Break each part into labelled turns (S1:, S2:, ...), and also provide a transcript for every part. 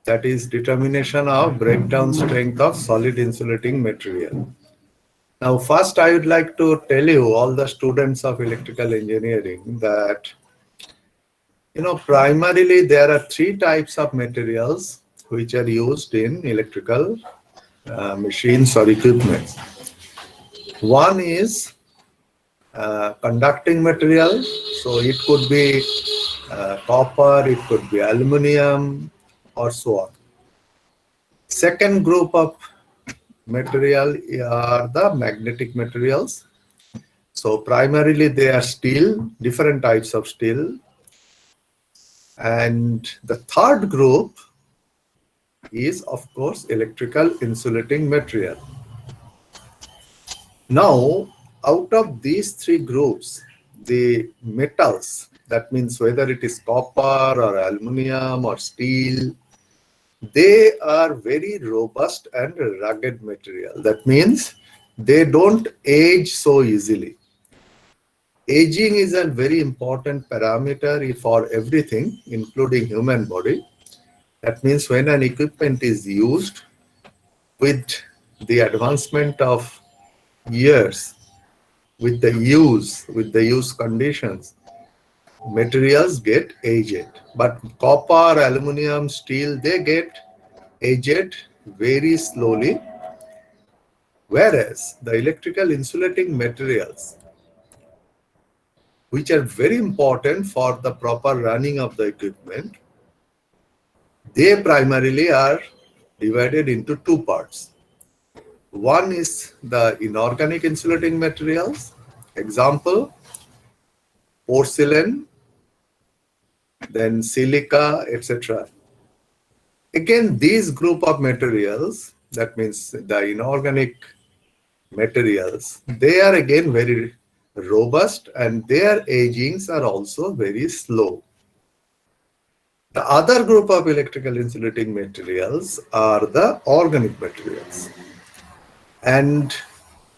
S1: that is determination of breakdown strength of solid insulating material. Now, first I would like to tell you, all the students of electrical engineering, that primarily there are three types of materials which are used in electrical machines or equipment. One is conducting material, so it could be copper, it could be aluminum, or so on. Second group of material are the magnetic materials. So primarily they are steel, different types of steel. And the third group is, of course, electrical insulating material. Now, out of these three groups, the metals, that means whether it is copper or aluminum or steel, they are very robust and rugged material. That means they don't age so easily. Aging is a very important parameter for everything, including human body. That means when an equipment is used, with the advancement of years, with the use conditions, materials get aged. But copper, aluminum, steel, they get aged very slowly. Whereas the electrical insulating materials, which are very important for the proper running of the equipment, they primarily are divided into two parts. One is the inorganic insulating materials, example, porcelain, then silica, etc. Again, these group of materials, that means the inorganic materials, they are again very robust and their agings are also very slow. The other group of electrical insulating materials are the organic materials. And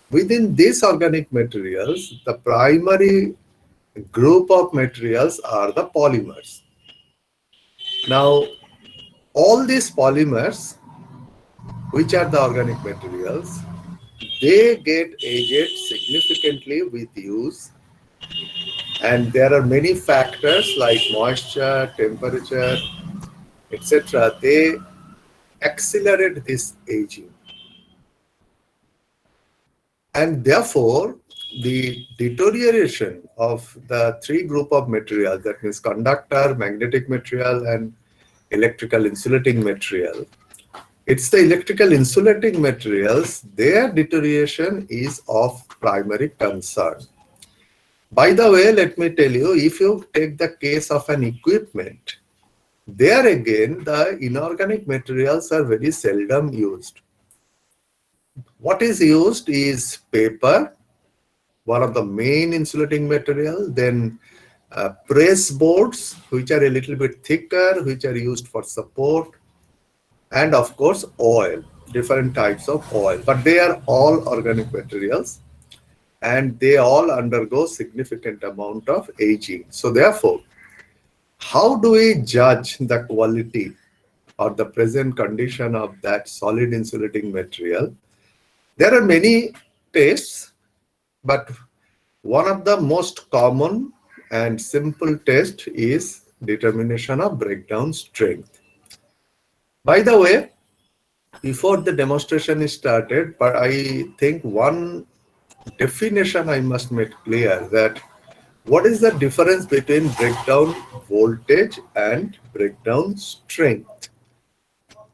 S1: within these organic materials, the primary group of materials are the polymers. Now, all these polymers, which are the organic materials, they get aged significantly with use, and there are many factors like moisture, temperature, etc. They accelerate this aging. And therefore, the deterioration of the three group of materials, that means conductor, magnetic material, and electrical insulating material, it's the electrical insulating materials, their deterioration is of primary concern. By the way, let me tell you, if you take the case of an equipment, there again, the inorganic materials are very seldom used. What is used is paper, one of the main insulating material, then press boards, which are a little bit thicker, which are used for support, and of course oil, different types of oil, but they are all organic materials and they all undergo significant amount of aging. So therefore, how do we judge the quality or the present condition of that solid insulating material? There are many tests, but one of the most common and simple test is determination of breakdown strength. By the way, before the demonstration is started, but I think one definition I must make clear, that what is the difference between breakdown voltage and breakdown strength?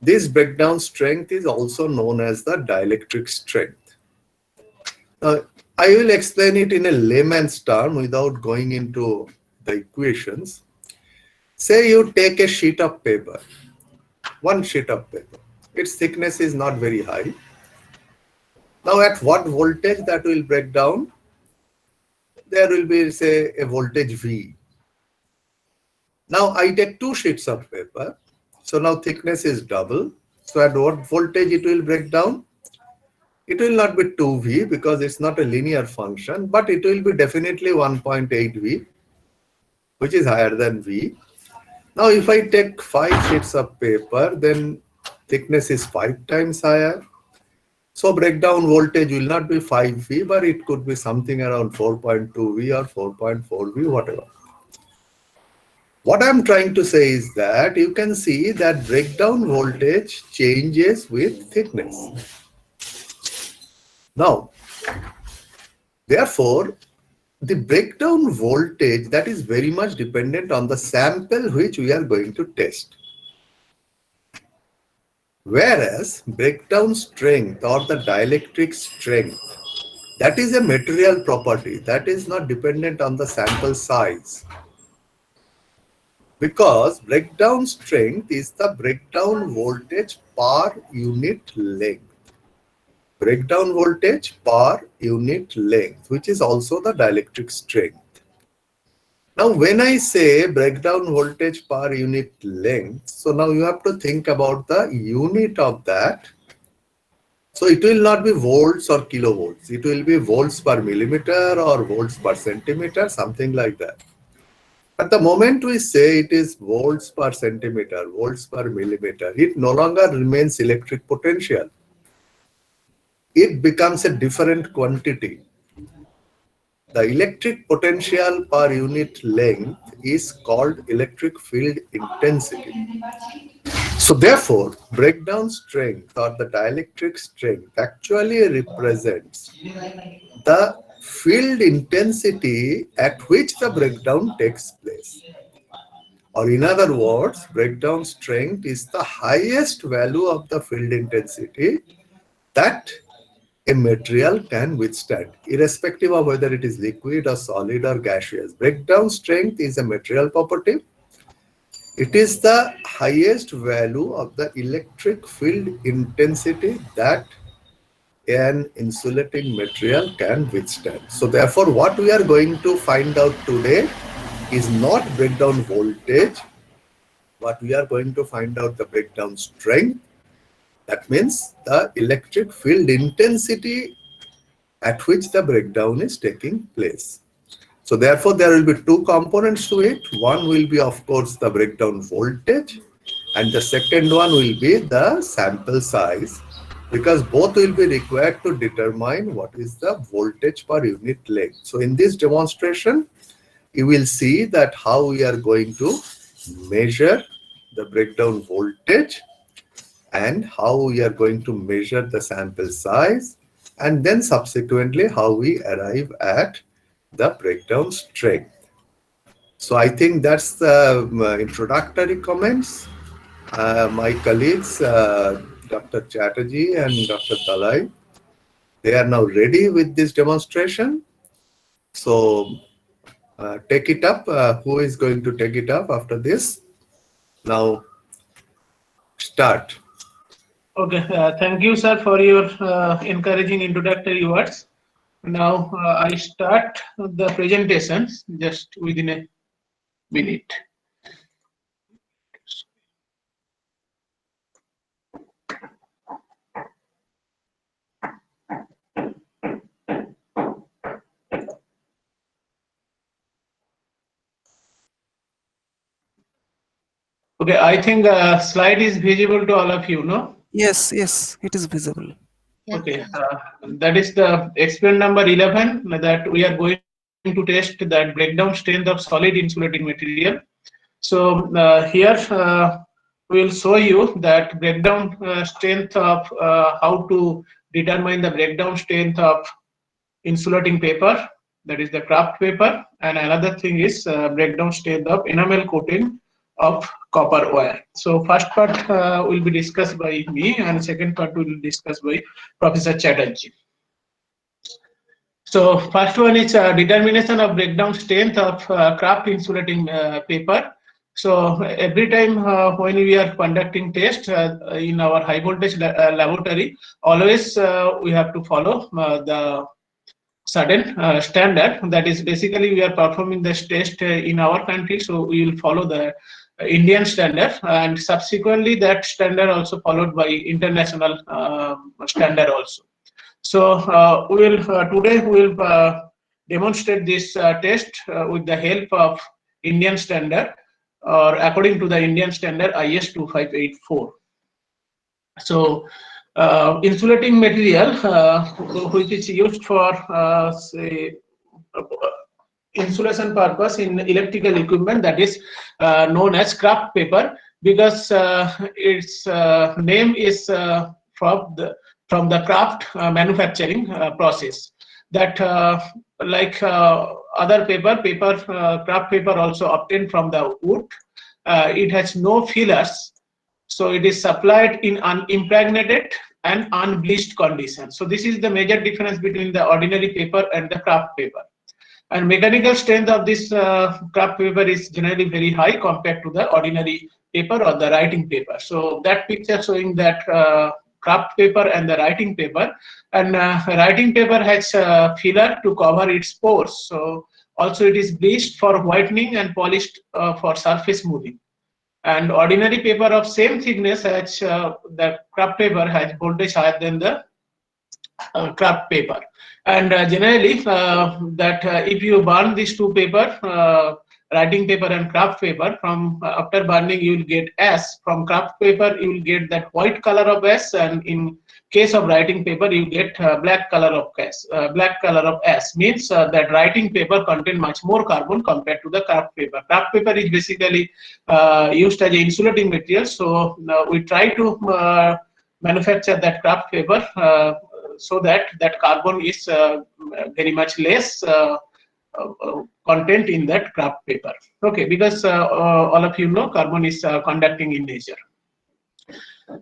S1: This breakdown strength is also known as the dielectric strength. Now, I will explain it in a layman's term without going into the equations. Say you take a sheet of paper, one sheet of paper. Its thickness is not very high. Now, at what voltage that will break down? There will be, say, a voltage V. Now, I take two sheets of paper. So now thickness is double. So at what voltage it will break down? It will not be 2V because it's not a linear function, but it will be definitely 1.8V, which is higher than V. Now, if I take 5 sheets of paper, then thickness is 5 times higher. So breakdown voltage will not be 5V, but it could be something around 4.2V or 4.4V, whatever. What I'm trying to say is that you can see that breakdown voltage changes with thickness. Now, therefore, the breakdown voltage, that is very much dependent on the sample which we are going to test. Whereas breakdown strength or the dielectric strength, that is a material property that is not dependent on the sample size. Because breakdown strength is the breakdown voltage per unit length. Breakdown voltage per unit length, which is also the dielectric strength. Now, when I say breakdown voltage per unit length, so now you have to think about the unit of that. So it will not be volts or kilovolts. It will be volts per millimeter or volts per centimeter, something like that. At the moment we say it is volts per centimeter, volts per millimeter, it no longer remains electric potential. It becomes a different quantity. The electric potential per unit length is called electric field intensity. So therefore, breakdown strength or the dielectric strength actually represents the field intensity at which the breakdown takes place. Or in other words, breakdown strength is the highest value of the field intensity that a material can withstand, irrespective of whether it is liquid or solid or gaseous. Breakdown strength is a material property. It is the highest value of the electric field intensity that an insulating material can withstand. So therefore, what we are going to find out today is not breakdown voltage, but we are going to find out the breakdown strength. That means the electric field intensity at which the breakdown is taking place. So therefore, there will be two components to it. One will be, of course, the breakdown voltage, and the second one will be the sample size, because both will be required to determine what is the voltage per unit length. So in this demonstration, you will see that how we are going to measure the breakdown voltage and how we are going to measure the sample size, and then subsequently how we arrive at the breakdown strength. So I think that's the introductory comments. My colleagues, Dr. Chatterjee and Dr. Dalai, they are now ready with this demonstration. So take it up. Who is going to take it up after this? Now start.
S2: Okay, thank you, sir, for your encouraging introductory words. Now I start the presentation just within a minute. Okay, I think slide is visible to all of you, no?
S3: Yes, yes, it is visible.
S2: Okay, that is the experiment number 11 that we are going to test that breakdown strength of solid insulating material. So here we will show you that breakdown strength of how to determine the breakdown strength of insulating paper, that is the kraft paper, and another thing is breakdown strength of enamel coating of copper wire. So first part will be discussed by me, and second part will be discussed by Professor Chatterjee. So first one is determination of breakdown strength of kraft insulating paper. So every time when we are conducting test in our high voltage laboratory, always we have to follow the certain standard. That is basically we are performing this test in our country, so we will follow the Indian standard, and subsequently that standard also followed by international standard also. So we will today we will demonstrate this test with the help of Indian standard. or according to the Indian standard IS 2584. So insulating material which is used for say insulation purpose in electrical equipment, that is known as craft paper, because its name is from the craft manufacturing process. That like other craft paper also obtained from the wood. It has no fillers, so it is supplied in unimpregnated and unbleached condition. So this is the major difference between the ordinary paper and the craft paper. And mechanical strength of this craft paper is generally very high compared to the ordinary paper or the writing paper. So that picture showing that craft paper and the writing paper, and writing paper has filler to cover its pores. So also it is bleached for whitening and polished for surface smoothing. And ordinary paper of same thickness as the craft paper has voltage higher than the craft paper. And generally if you burn these two paper, writing paper and craft paper, from after burning you will get ash. From craft paper you will get that white color of ash, and in case of writing paper you get black color of ash. Means that writing paper contain much more carbon compared to the craft paper. Craft paper is basically used as an insulating material, so we try to manufacture that craft paper so that carbon is very much less content in that craft paper. Okay, because all of you know carbon is conducting in nature.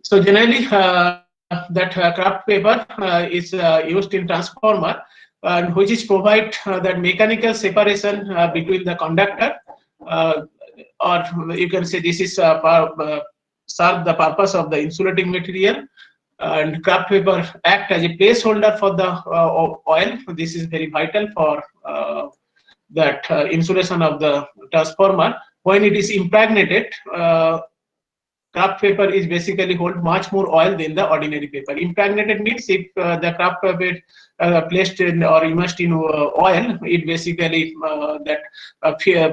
S2: So generally that craft paper is used in transformer, and which is provide that mechanical separation between the conductor, or you can say this is serve the purpose of the insulating material. And craft paper act as a placeholder for the oil. This is very vital for that insulation of the transformer. When it is impregnated, craft paper is basically hold much more oil than the ordinary paper. Impregnated means if the craft paper placed in or immersed in oil, it basically that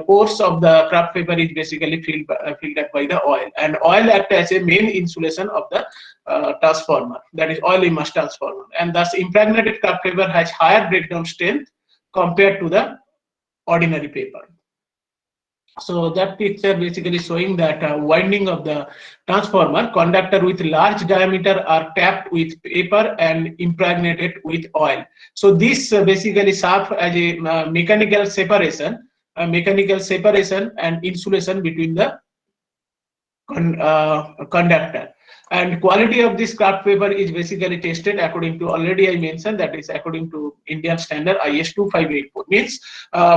S2: pores of the craft paper is basically filled up by the oil, and oil act as a main insulation of the transformer, that is oil immersed transformer, and thus impregnated craft paper has higher breakdown strength compared to the ordinary paper. So that picture basically showing that winding of the transformer, conductor with large diameter are tapped with paper and impregnated with oil. So this basically serves as a mechanical separation and insulation between the conductor. And quality of this craft paper is basically tested according to, already I mentioned, that is according to Indian standard IS 2584. Means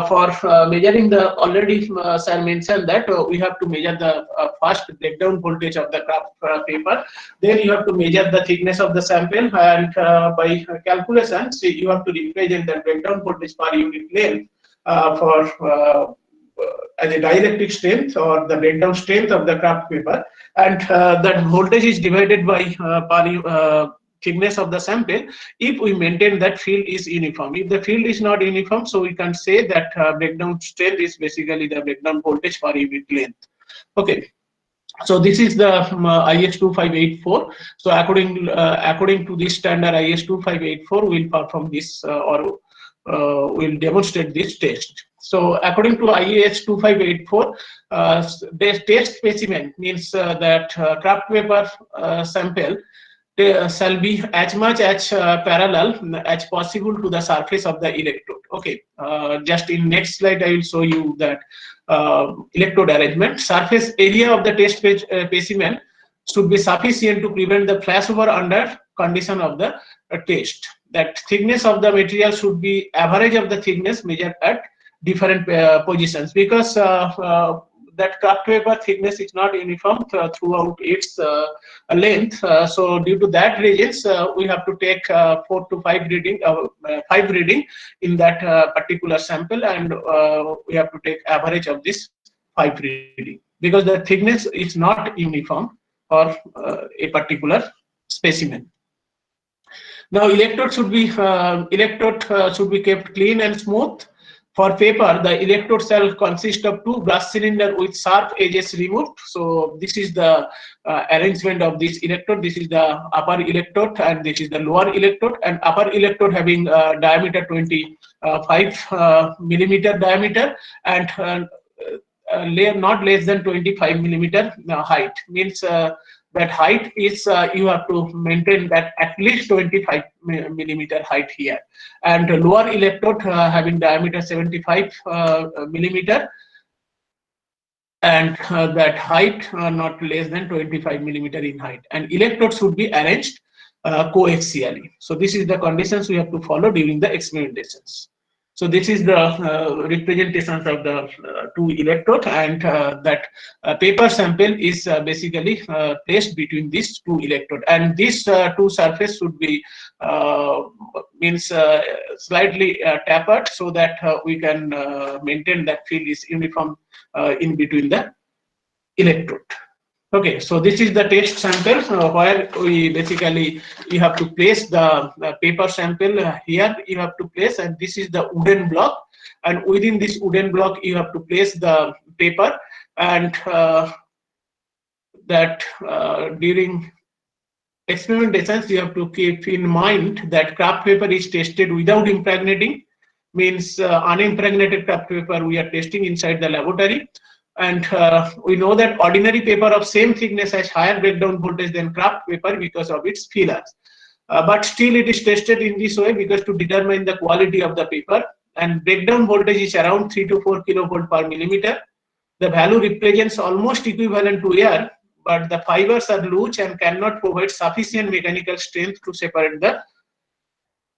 S2: for measuring the, already sir mentioned that we have to measure the first breakdown voltage of the craft paper, then you have to measure the thickness of the sample, and by calculations you have to represent the breakdown voltage per unit length for as a dielectric strength or the breakdown strength of the craft paper, and that voltage is divided by per thickness of the sample if we maintain that field is uniform. If the field is not uniform, so we can say that breakdown strength is basically the breakdown voltage per unit length. Okay. So this is the IS 2584. So according to this standard IS 2584, we'll perform this or we'll demonstrate this test. So according to IS 2584, the test specimen means that craft paper sample shall be as much as parallel as possible to the surface of the electrode. Okay, just in next slide I will show you that electrode arrangement. Surface area of the test specimen should be sufficient to prevent the flashover under condition of the test. That thickness of the material should be average of the thickness measured at different positions, because that craft paper thickness is not uniform throughout its length. So due to that reasons, we have to take 4 to 5 reading, 5 reading in that particular sample, and we have to take average of this 5 reading, because the thickness is not uniform for a particular specimen. Now electrode should be kept clean and smooth For paper, the electrode shall consist of two brass cylinders with sharp edges removed. So this is the arrangement of this electrode. This is the upper electrode and this is the lower electrode. And upper electrode having diameter 25 millimeter diameter and not less than 25 millimeter height. Means that height is you have to maintain that at least 25 millimeter height here, and lower electrode having diameter 75 millimeter and that height not less than 25 millimeter in height, and electrodes should be arranged coaxially. So this is the conditions we have to follow during the experimentations. So this is the representations of the two electrode, and that paper sample is basically placed between these two electrode, and these two surface should be slightly tapered so that we can maintain that field is uniform in between the electrode. Okay, so this is the test sample where we basically you have to place the paper sample here you have to place, and this is the wooden block, and within this wooden block you have to place the paper, and during experimentations you have to keep in mind that kraft paper is tested without impregnating, means unimpregnated kraft paper we are testing inside the laboratory. And we know that ordinary paper of same thickness has higher breakdown voltage than kraft paper because of its fillers. But still it is tested in this way because to determine the quality of the paper, and breakdown voltage is around 3 to 4 kilovolt per millimeter. The value represents almost equivalent to air, but the fibers are loose and cannot provide sufficient mechanical strength to separate the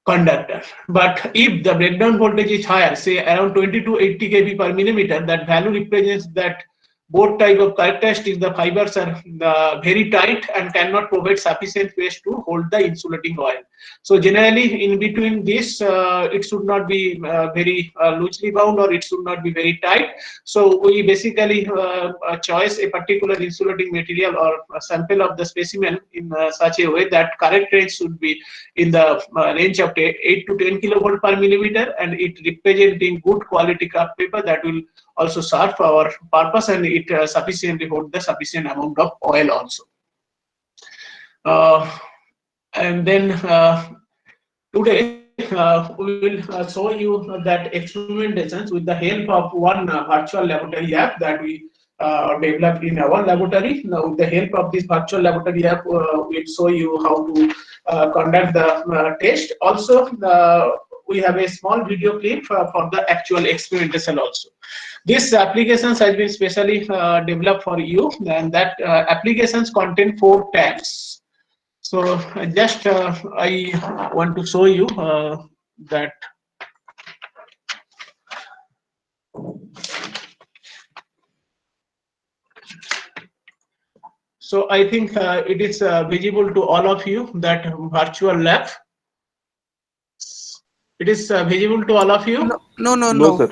S2: conductor. But if the breakdown voltage is higher, say around 20 to 80 kV per millimeter, that value represents that both type of characteristics, the fibers are very tight and cannot provide sufficient space to hold the insulating oil. So generally in between this, it should not be very loosely bound, or it should not be very tight. So we basically choose a particular insulating material or a sample of the specimen in such a way that correct range should be in the range of 8 to 10 kilovolt per millimeter, and it representing good quality kraft paper that will also serve for our purpose, and it sufficiently hold the sufficient amount of oil also. And then today we will show you that experimentations with the help of one virtual laboratory app that we developed in our laboratory. Now, with the help of this virtual laboratory app, we'll show you how to conduct the test. Also, we have a small video clip for the actual experimentation also. This applications has been specially developed for you, and that applications contain 4 tabs. So just I want to show you that. So I think it is visible to all of you, that virtual lab. It is visible to all of you?
S3: No,
S4: sir.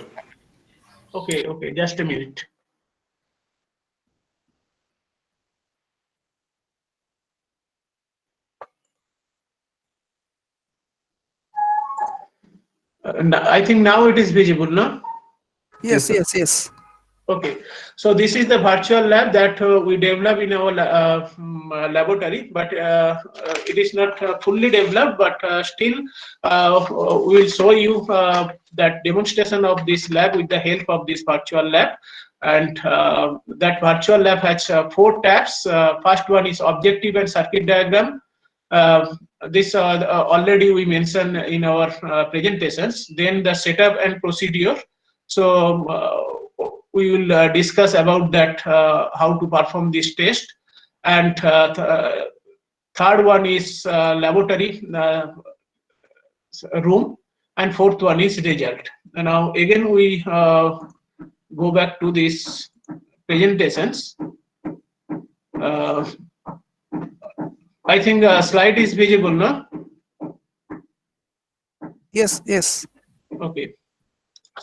S2: Okay, just a minute. I think now it is visible, no?
S3: Yes,
S4: Yes, sir.
S3: yes.
S2: Okay, so this is the virtual lab that we develop in our laboratory, but it is not fully developed, but still we will show you that demonstration of this lab with the help of this virtual lab. And that virtual lab has 4 tabs. First one is objective and circuit diagram. This already we mentioned in our presentations. Then the setup and procedure. So we will discuss about that, how to perform this test. And third one is laboratory room, and fourth one is result. And now again we go back to these presentations. I think slide is visible, no?
S3: Yes.
S2: Okay.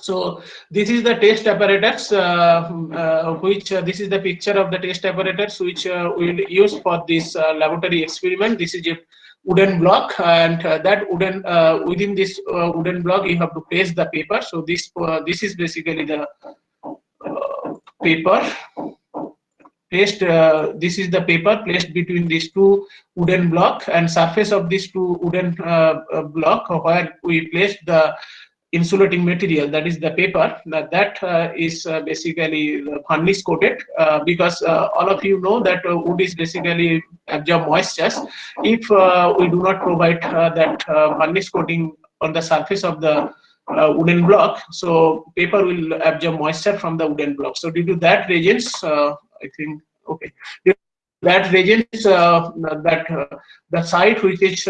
S2: So this is the test apparatus, this is the picture of the test apparatus which we will use for this laboratory experiment. This is a wooden block, and that wooden within this wooden block you have to place the paper. So this is basically the paper placed. This is the paper placed between these two wooden block, and surface of these two wooden block where we placed the insulating material, that is the paper. That is basically varnish coated, because all of you know that wood is basically absorb moistures. If we do not provide that varnish coating on the surface of the wooden block, so paper will absorb moisture from the wooden block. So due to that reasons, I think, okay, due to that reasons, the site which is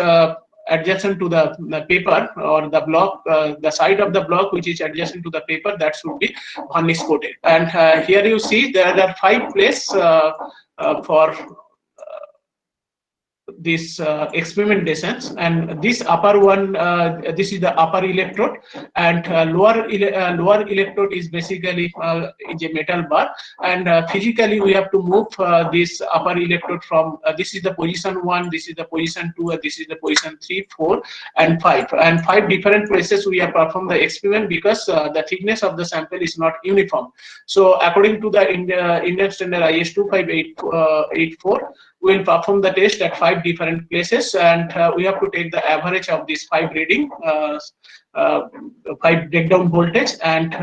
S2: adjacent to the paper or the block, the side of the block which is adjacent to the paper, that should be varnish coated. And here you see there are 5 places for this experimentations, and this upper one, this is the upper electrode, and lower electrode is basically is a metal bar, and physically we have to move this upper electrode from this is the position 1, this is the position 2, and this is the position 3, 4, and 5, and 5 different places we have performed the experiment, because the thickness of the sample is not uniform. So according to the Indian standard IS 25884, we will perform the test at 5 different places, and we have to take the average of these 5 reading, 5 breakdown voltage, and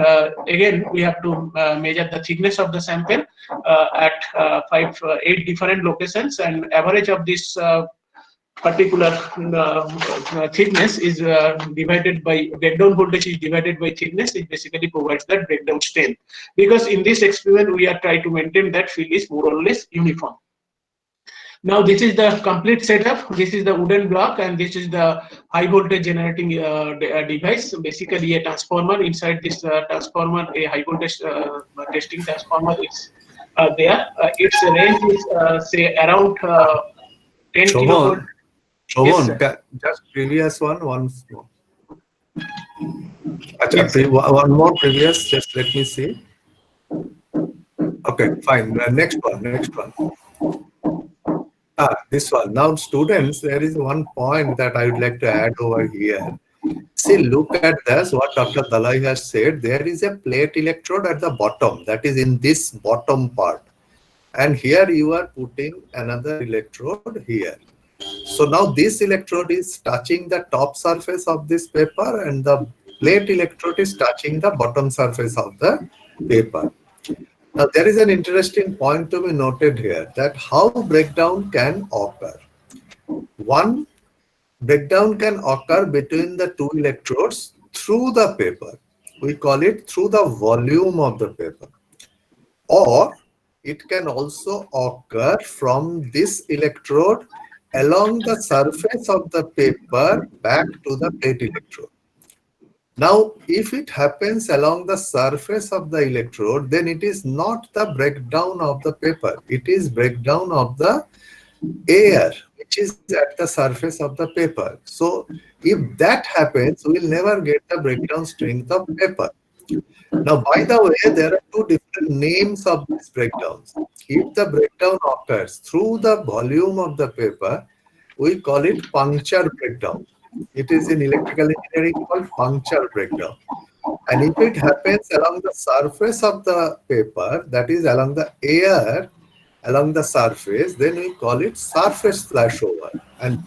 S2: again we have to measure the thickness of the sample at 8 different locations, and average of this particular thickness is divided by breakdown voltage is divided by thickness. It basically provides that breakdown strength, because in this experiment we are trying to maintain that field is more or less uniform. Now this is the complete setup. This is the wooden block, and this is the high voltage generating device. Basically a transformer. Inside this transformer, a high voltage testing transformer is there. Its range is say around 10 kilovolt.
S1: Shobhan,
S2: Yes,
S1: just previous one once more.
S2: Yes,
S1: One more previous, just let me see. Okay, fine. Next one. This one. Now, students, there is one point that I would like to add over here. See, look at this, what Dr. Dalai has said. There is a plate electrode at the bottom, that is in this bottom part. And here you are putting another electrode here. So now this electrode is touching the top surface of this paper, and the plate electrode is touching the bottom surface of the paper. Now, there is an interesting point to be noted here, that how breakdown can occur. One, breakdown can occur between the 2 electrodes through the paper. We call it through the volume of the paper. Or it can also occur from this electrode along the surface of the paper back to the plate electrode. Now, if it happens along the surface of the electrode, then it is not the breakdown of the paper. It is breakdown of the air, which is at the surface of the paper. So, if that happens, we will never get the breakdown strength of paper. Now, by the way, there are 2 different names of these breakdowns. If the breakdown occurs through the volume of the paper, we call it puncture breakdown. It is in electrical engineering called puncture breakdown. And if it happens along the surface of the paper, that is along the air, along the surface, then we call it surface flashover. And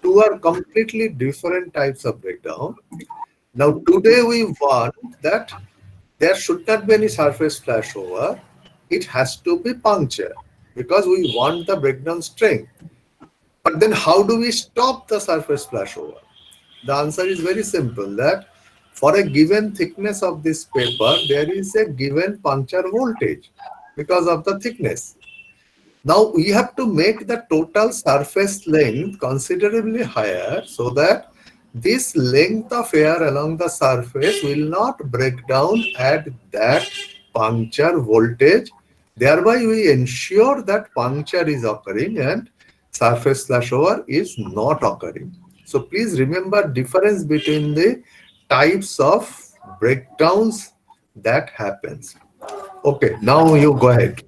S1: 2 are completely different types of breakdown. Now today we want that there should not be any surface flashover. It has to be puncture, because we want the breakdown strength. But then how do we stop the surface flashover? The answer is very simple, that for a given thickness of this paper, there is a given puncture voltage because of the thickness. Now we have to make the total surface length considerably higher, so that this length of air along the surface will not break down at that puncture voltage. Thereby we ensure that puncture is occurring and surface flashover is not occurring. So please remember difference between the types of breakdowns that happens. Okay, now you go ahead.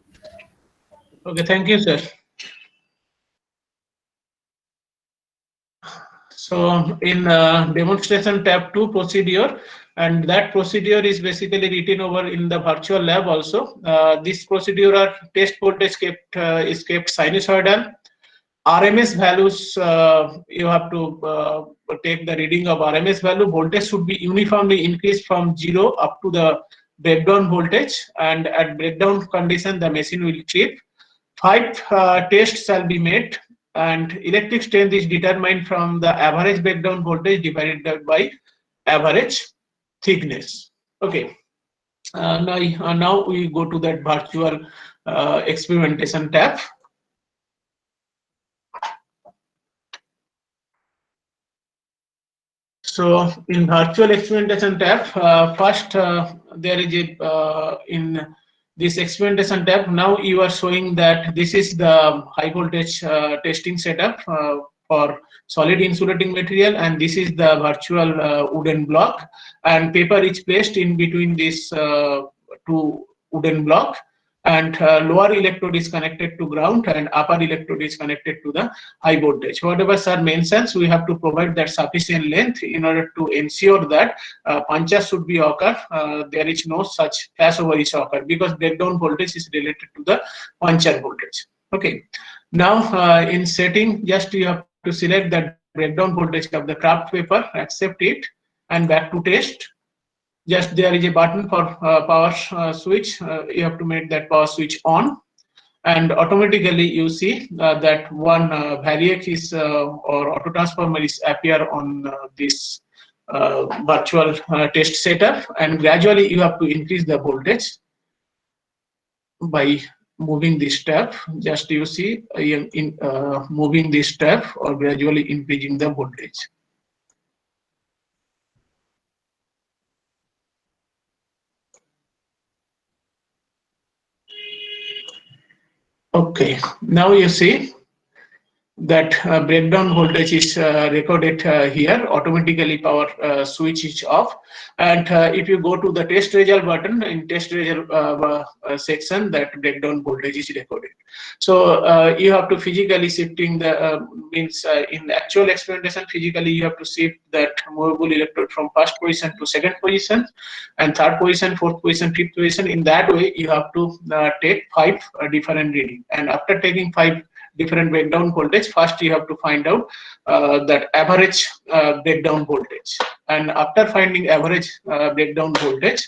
S2: Okay, thank you, sir. So in demonstration tab 2 procedure, and that procedure is basically written over in the virtual lab also. This procedure are test voltage is kept sinusoidal. RMS values, you have to take the reading of RMS value. Voltage should be uniformly increased from 0 up to the breakdown voltage, and at breakdown condition the machine will trip. 5 tests shall be made, and electric strength is determined from the average breakdown voltage divided by average thickness. Okay. Now we go to that virtual experimentation tab. So in virtual experimentation tab, first there is a in this experimentation tab. Now you are showing that this is the high voltage testing setup for solid insulating material, and this is the virtual wooden block, and paper is placed in between these two wooden block, and lower electrode is connected to ground and upper electrode is connected to the high voltage. Whatever sir mentions, we have to provide that sufficient length in order to ensure that puncture should be occur. There is no such flashover is occur, because breakdown voltage is related to the puncture voltage. Okay. Now in setting, just you have to select that breakdown voltage of the craft paper, accept it, and back to test. Just there is a button for power switch. You have to make that power switch on, and automatically you see that one variac is or auto transformer is appear on this virtual test setup, and gradually you have to increase the voltage by moving this tab. Just you see in moving this tab or gradually increasing the voltage. Okay, now you see that breakdown voltage is recorded here. Automatically power switch is off, and if you go to the test result button in test result section, that breakdown voltage is recorded. So you have to physically shifting the means in the actual experimentation, physically you have to shift that movable electrode from first position to second position, and third position, fourth position, fifth position. In that way you have to take 5 different reading, and after taking 5 different breakdown voltage, first you have to find out that average breakdown voltage, and after finding average breakdown voltage,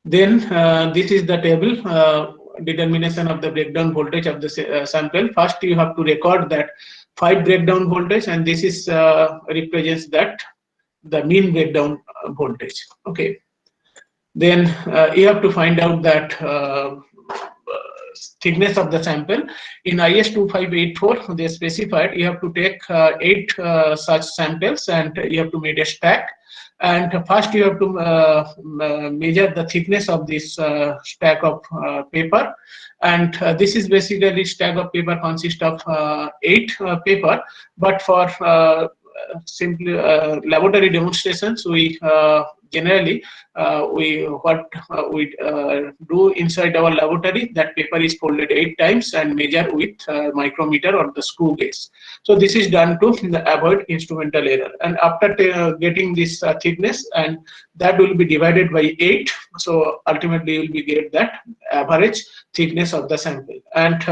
S2: then this is the table determination of the breakdown voltage of the sample. First you have to record that 5 breakdown voltage, and this is represents that the mean breakdown voltage. Okay. Then you have to find out that thickness of the sample. In IS 2584 they specified you have to take 8 such samples, and you have to make a stack, and first you have to measure the thickness of this stack of paper, and this is basically stack of paper consists of 8 paper, but for simply laboratory demonstrations we generally what we do inside our laboratory, that paper is folded 8 times and measure with micrometer or the screw gauge. So this is done to avoid instrumental error, and after getting this thickness, and that will be divided by 8, so ultimately you will be get that average thickness of the sample. And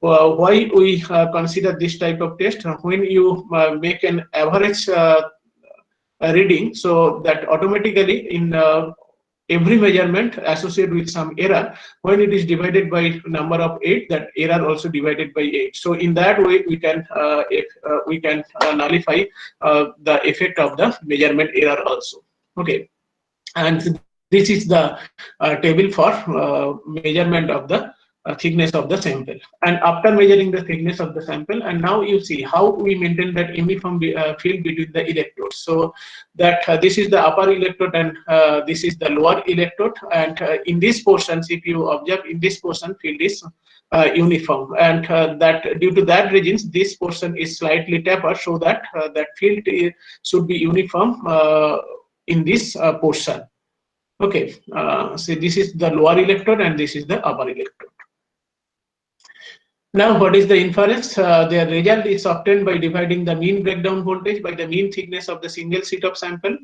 S2: why we consider this type of test? When you make an average reading, so that automatically in every measurement associated with some error, when it is divided by number of 8, that error also divided by 8. So in that way we can nullify the effect of the measurement error also. Okay, and this is the table for measurement of the thickness of the sample. And after measuring the thickness of the sample, and now you see how we maintain that uniform field between the electrodes. So that this is the upper electrode and this is the lower electrode, and in this portion, if you observe, in this portion field is uniform, and that due to that reasons this portion is slightly tapered, so that that field should be uniform in this portion. Okay, so this is the lower electrode and this is the upper electrode. Now, what is the inference? The result is obtained by dividing the mean breakdown voltage by the mean thickness of the single sheet of sample.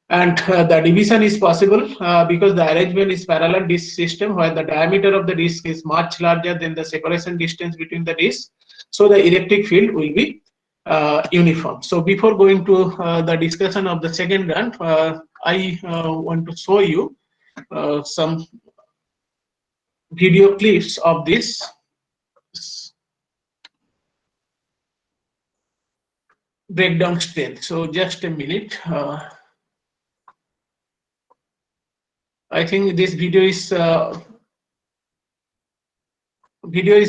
S2: And the division is possible because the arrangement is parallel disk system, where the diameter of the disk is much larger than the separation distance between the disks. So the electric field will be uniform. So before going to the discussion of the second run, I want to show you some video clips of this. Breakdown strength. So just a minute. I think this video is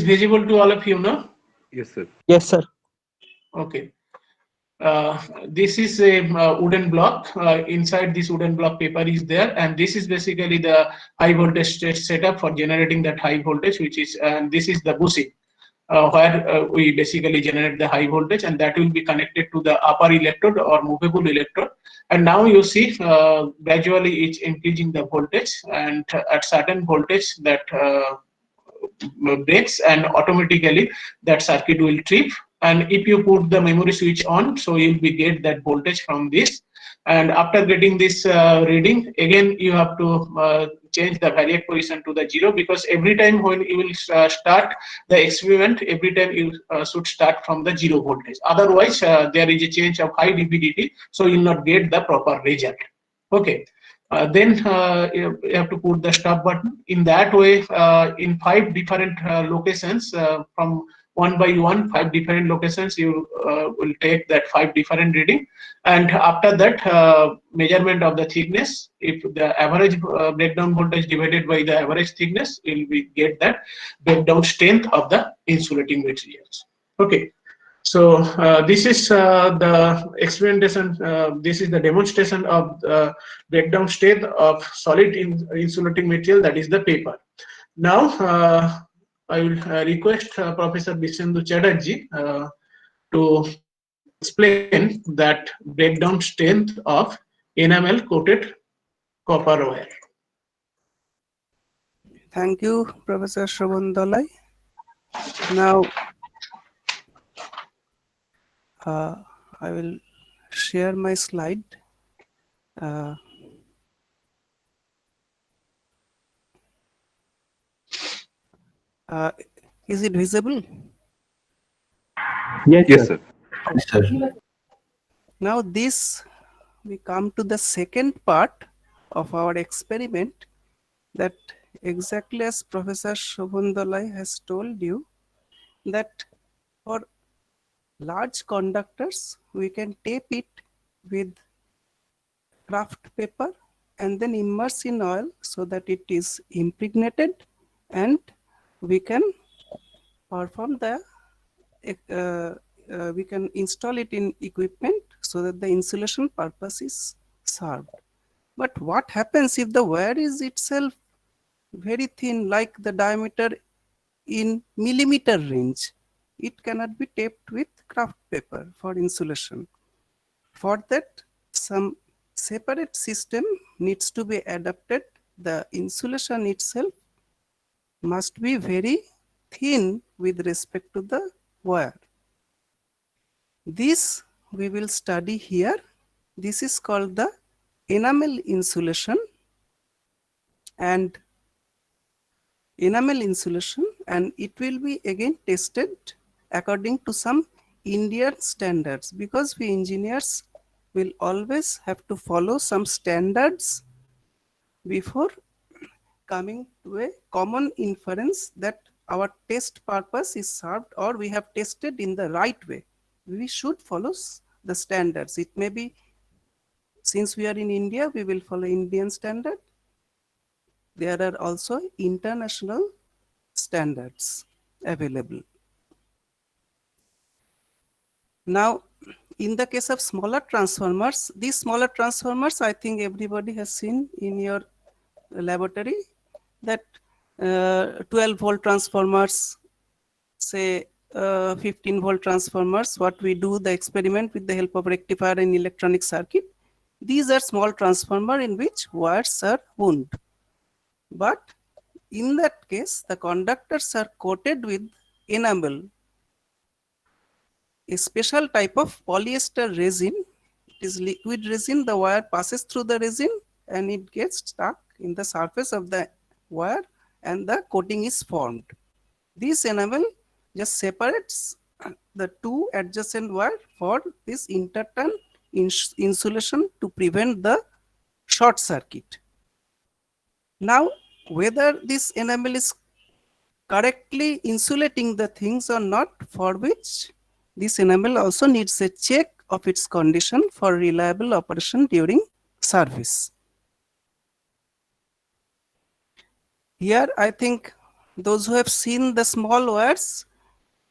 S2: visible to all of you, no?
S4: Yes, sir.
S3: Yes, sir.
S2: Okay. This is a wooden block. Inside this wooden block, paper is there, and this is basically the high voltage setup for generating that high voltage, which is, and this is the bushing, where we basically generate the high voltage, and that will be connected to the upper electrode or movable electrode. And now you see gradually it's increasing the voltage, and at certain voltage that breaks, and automatically that circuit will trip. And if you put the memory switch on, so you'll be get that voltage from this. And after getting this reading, again you have to change the variac position to the 0, because every time when you will start the experiment, every time you should start from the 0 voltage. Otherwise, there is a change of high DPDT, so you'll not get the proper result. Okay. Then you have to put the stop button. In that way, in 5 different locations, from 1 by 1, 5 different locations, you will take that 5 different reading. And after that, measurement of the thickness, if the average breakdown voltage divided by the average thickness, will be get that breakdown strength of the insulating materials. Okay. So this is the experimentation. This is the demonstration of the breakdown state of solid insulating material, that is the paper. Now I will request Professor Bishendu Chatterjee to explain that breakdown strength of enamel coated copper wire.
S3: Thank you, Professor Shobhan Dalai. Now, I will share my slide. Is it visible?
S4: Yes, sir.
S3: Now this, we come to the second part of our experiment, that exactly as Professor Shobhan Dalai has told you, that for large conductors we can tape it with kraft paper and then immerse in oil so that it is impregnated, and we can perform the we can install it in equipment so that the insulation purpose is served. But what happens if the wire is itself very thin, like the diameter in millimeter range? It cannot be taped with kraft paper for insulation. For that, some separate system needs to be adapted. The insulation itself must be very thin with respect to the wire. This we will study here. This is called the enamel insulation, and enamel insulation, and it will be again tested according to some Indian standards, because we engineers will always have to follow some standards before coming to a common inference that our test purpose is served or we have tested in the right way. We should follow the standards. It may be, since we are in India, we will follow Indian standard. There are also international standards available. Now, in the case of smaller transformers, these smaller transformers, I think everybody has seen in your laboratory that 12-volt transformers, say 15-volt transformers, what we do the experiment with the help of rectifier and electronic circuit. These are small transformer in which wires are wound. But in that case, the conductors are coated with enamel, a special type of polyester resin. It is liquid resin. The wire passes through the resin and it gets stuck in the surface of the wire and the coating is formed. This enamel just separates the two adjacent wire for this interturn insulation to prevent the short circuit. Now, whether this enamel is correctly insulating the things or not, for which this enamel also needs a check of its condition for reliable operation during service. Here, I think those who have seen the small wires,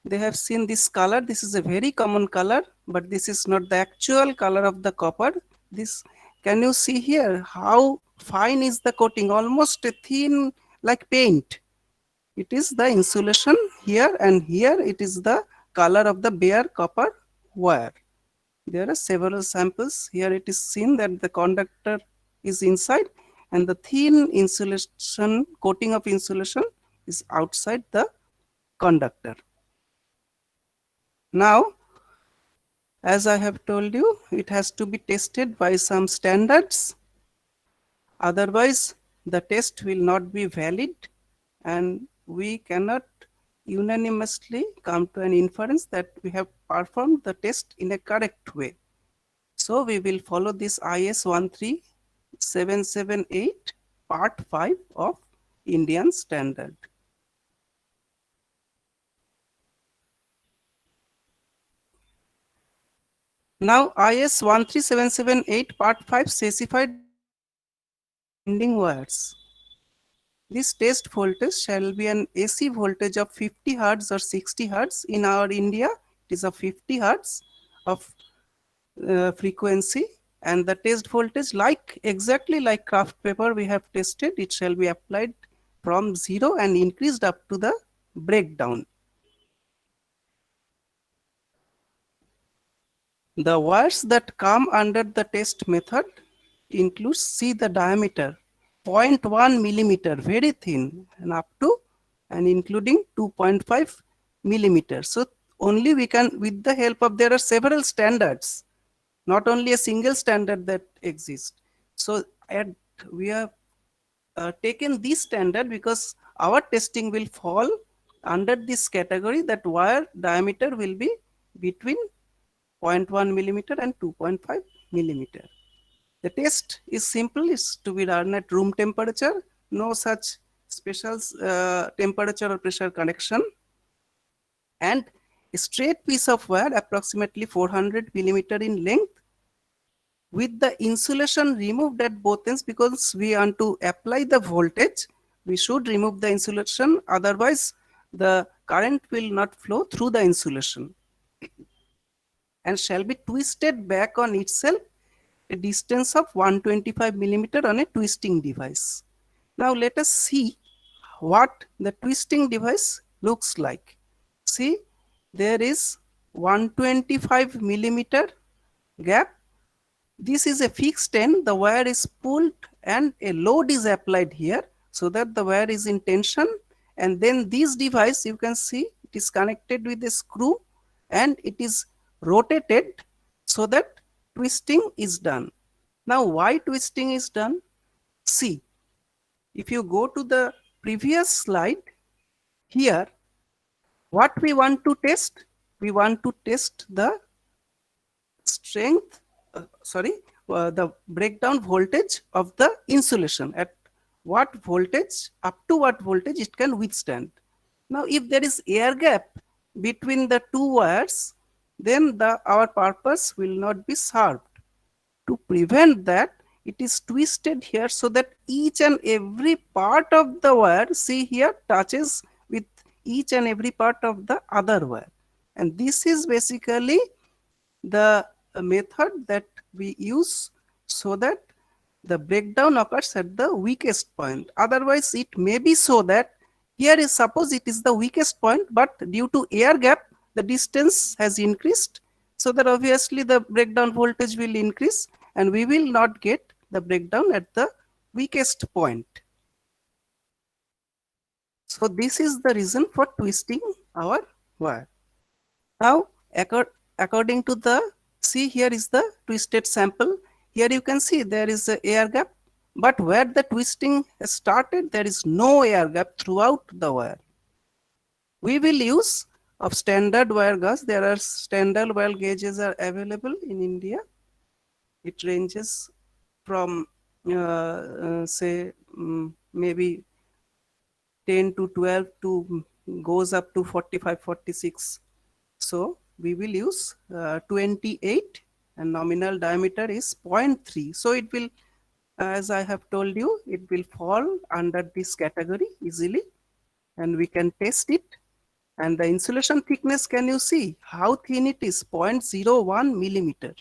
S3: they have seen this color. This is a very common color, but this is not the actual color of the copper. This, can you see here how fine is the coating? Almost a thin like paint. It is the insulation here, and here it is the color of the bare copper wire. There are several samples. Here it is seen that the conductor is inside and the thin insulation, coating of insulation is outside the conductor. Now, as I have told you, it has to be tested by some standards. Otherwise, the test will not be valid and we cannot unanimously come to an inference that we have performed the test in a correct way. So we will follow this IS 13778 part 5 of Indian standard. Now IS 13778 part 5 specified winding wires. This test voltage shall be an AC voltage of 50 Hz or 60 Hz. In our India, it is of 50 Hz of frequency, and the test voltage, like exactly like craft paper we have tested, it shall be applied from 0 and increased up to the breakdown. The wires that come under the test method includes, see the diameter, 0.1 millimeter, very thin, and up to and including 2.5 millimeter. So only we can, with the help of, there are several standards, not only a single standard that exists. So we have taken this standard because our testing will fall under this category, that wire diameter will be between 0.1 millimeter and 2.5 millimeter. The test is simple, is to be done at room temperature, no such special temperature or pressure connection, and a straight piece of wire approximately 400 millimeter in length with the insulation removed at both ends, because we want to apply the voltage. We should remove the insulation, otherwise the current will not flow through the insulation, and shall be twisted back on itself a distance of 125 millimeter on a twisting device. Now let us see what the twisting device looks like. See, there is 125 millimeter gap. This is a fixed end. The wire is pulled and a load is applied here so that the wire is in tension, and then this device, you can see, it is connected with a screw and it is rotated so that twisting is done. Now why twisting is done? See, if you go to the previous slide, here what we want to test, we want to test the strength, the breakdown voltage of the insulation, at what voltage, up to what voltage it can withstand. Now if there is air gap between the two wires, then our purpose will not be served. To prevent that, it is twisted here so that each and every part of the wire, see here, touches with each and every part of the other wire. And this is basically the method that we use so that the breakdown occurs at the weakest point. Otherwise, it may be so that here is suppose it is the weakest point, but due to air gap, the distance has increased, so that obviously the breakdown voltage will increase and we will not get the breakdown at the weakest point. So this is the reason for twisting our wire. Now, according to the, see here is the twisted sample. Here you can see there is a air gap, but where the twisting has started, there is no air gap throughout the wire. We will use of standard wire gauge. There are standard wire gauges are available in India. It ranges from say maybe 10 to 12 to goes up to 45, 46. So we will use 28 and nominal diameter is 0.3. So it will, as I have told you, it will fall under this category easily and we can test it. And the insulation thickness, can you see how thin it is? 0.01 millimeter.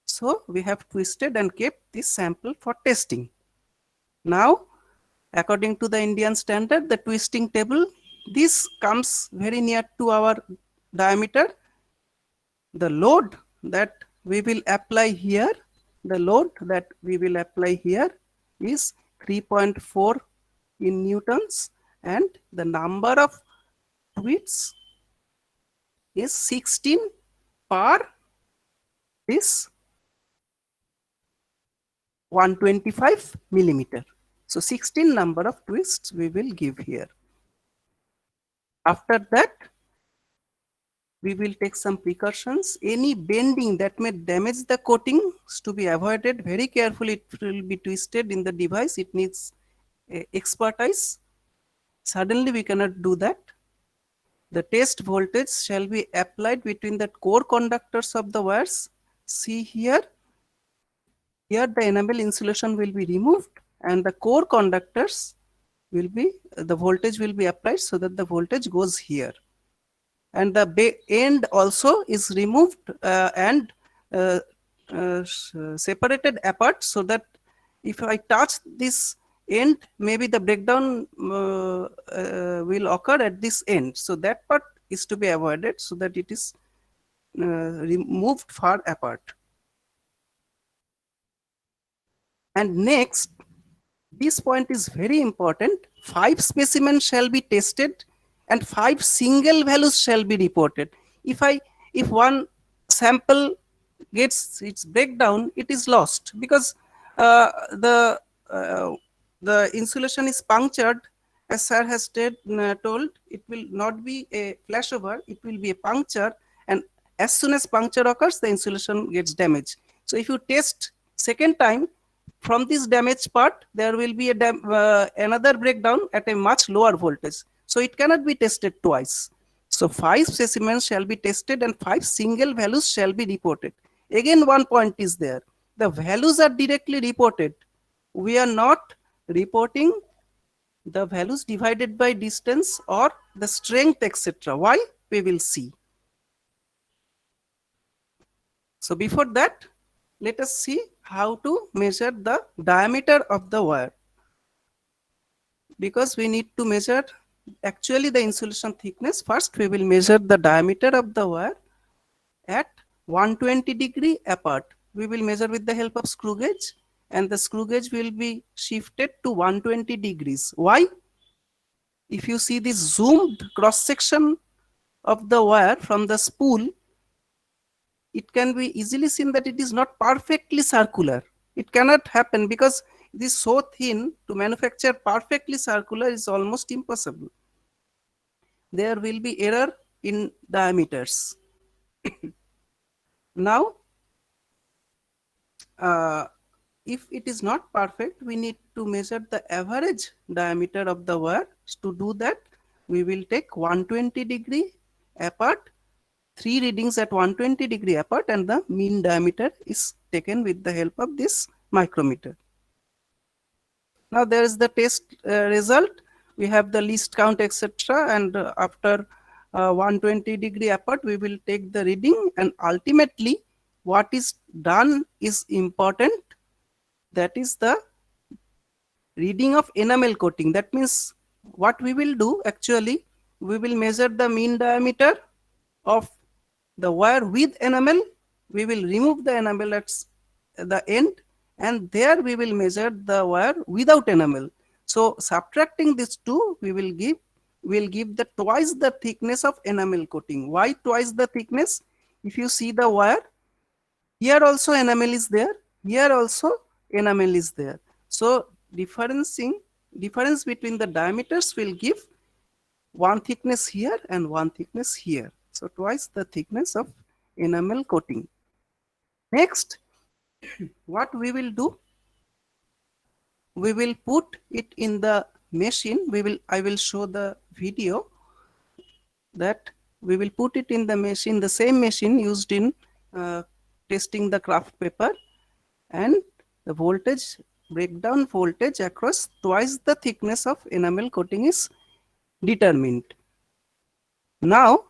S3: So we have twisted and kept this sample for testing. Now, according to the Indian standard, the twisting table, this comes very near to our diameter. The load that we will apply here, is 3.4 in newtons and the number of twists is 16 per this 125 millimeter. So 16 number of twists we will give here. After that, we will take some precautions. Any bending that may damage the coating is to be avoided very carefully. It will be twisted in the device. It needs expertise. Suddenly we cannot do that. The test voltage shall be applied between the core conductors of the wires. See here. Here the enamel insulation will be removed and the core conductors will be, the voltage will be applied so that the voltage goes here. And the end also is removed and separated apart so that if I touch this end, maybe the breakdown will occur at this end. So that part is to be avoided so that it is removed far apart. And next, this point is very important. 5 specimens shall be tested and 5 single values shall be reported. If one sample gets its breakdown, it is lost because the insulation is punctured. As sir has told, it will not be a flashover, it will be a puncture, and as soon as puncture occurs, the insulation gets damaged. So if you test second time, from this damaged part, there will be another breakdown at a much lower voltage. So it cannot be tested twice. So 5 specimens shall be tested and 5 single values shall be reported. Again, one point is there. The values are directly reported. We are not reporting the values divided by distance or the strength, etc. Why? We will see. So before that, let us see how to measure the diameter of the wire. Because we need to measure actually the insulation thickness. First, we will measure the diameter of the wire at 120 degree apart. We will measure with the help of screw gauge and the screw gauge will be shifted to 120 degrees. Why? If you see this zoomed cross section of the wire from the spool, it can be easily seen that it is not perfectly circular. It cannot happen because it is so thin. To manufacture perfectly circular is almost impossible. There will be error in diameters. Now, if it is not perfect, we need to measure the average diameter of the wire. To do that, we will take 120 degree apart, 3 readings at 120 degree apart, and the mean diameter is taken with the help of this micrometer. Now there is the test result. we have the least count, etc. And after 120-degree apart, we will take the reading, and ultimately what is done is important. That is the reading of enamel coating. That means what we will do actually, we will measure the mean diameter of the wire with enamel. We will remove the enamel at the end, and there we will measure the wire without enamel. So subtracting these two, we will give the twice the thickness of enamel coating. Why twice the thickness? If you see the wire, here also enamel is there, here also enamel is there. So difference between the diameters will give one thickness here and one thickness here. So twice the thickness of enamel coating. Next, what we will do, we will put it in the machine. I will show the video that we will put it in the machine, the same machine used in testing the craft paper, and the voltage, breakdown voltage across twice the thickness of enamel coating is determined. Now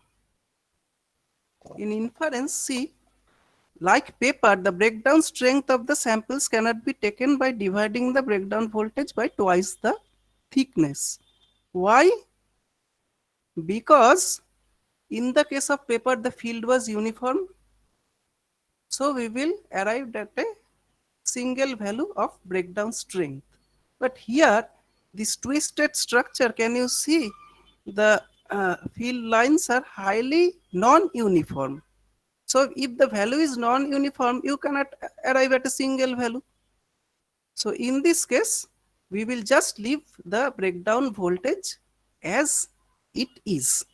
S3: in inference, see, like paper, the breakdown strength of the samples cannot be taken by dividing the breakdown voltage by twice the thickness. Why? Because in the case of paper, the field was uniform. So we will arrive at a single value of breakdown strength. But here, this twisted structure, can you see the field lines are highly non-uniform. So if the value is non-uniform, you cannot arrive at a single value. So in this case, we will just leave the breakdown voltage as it is.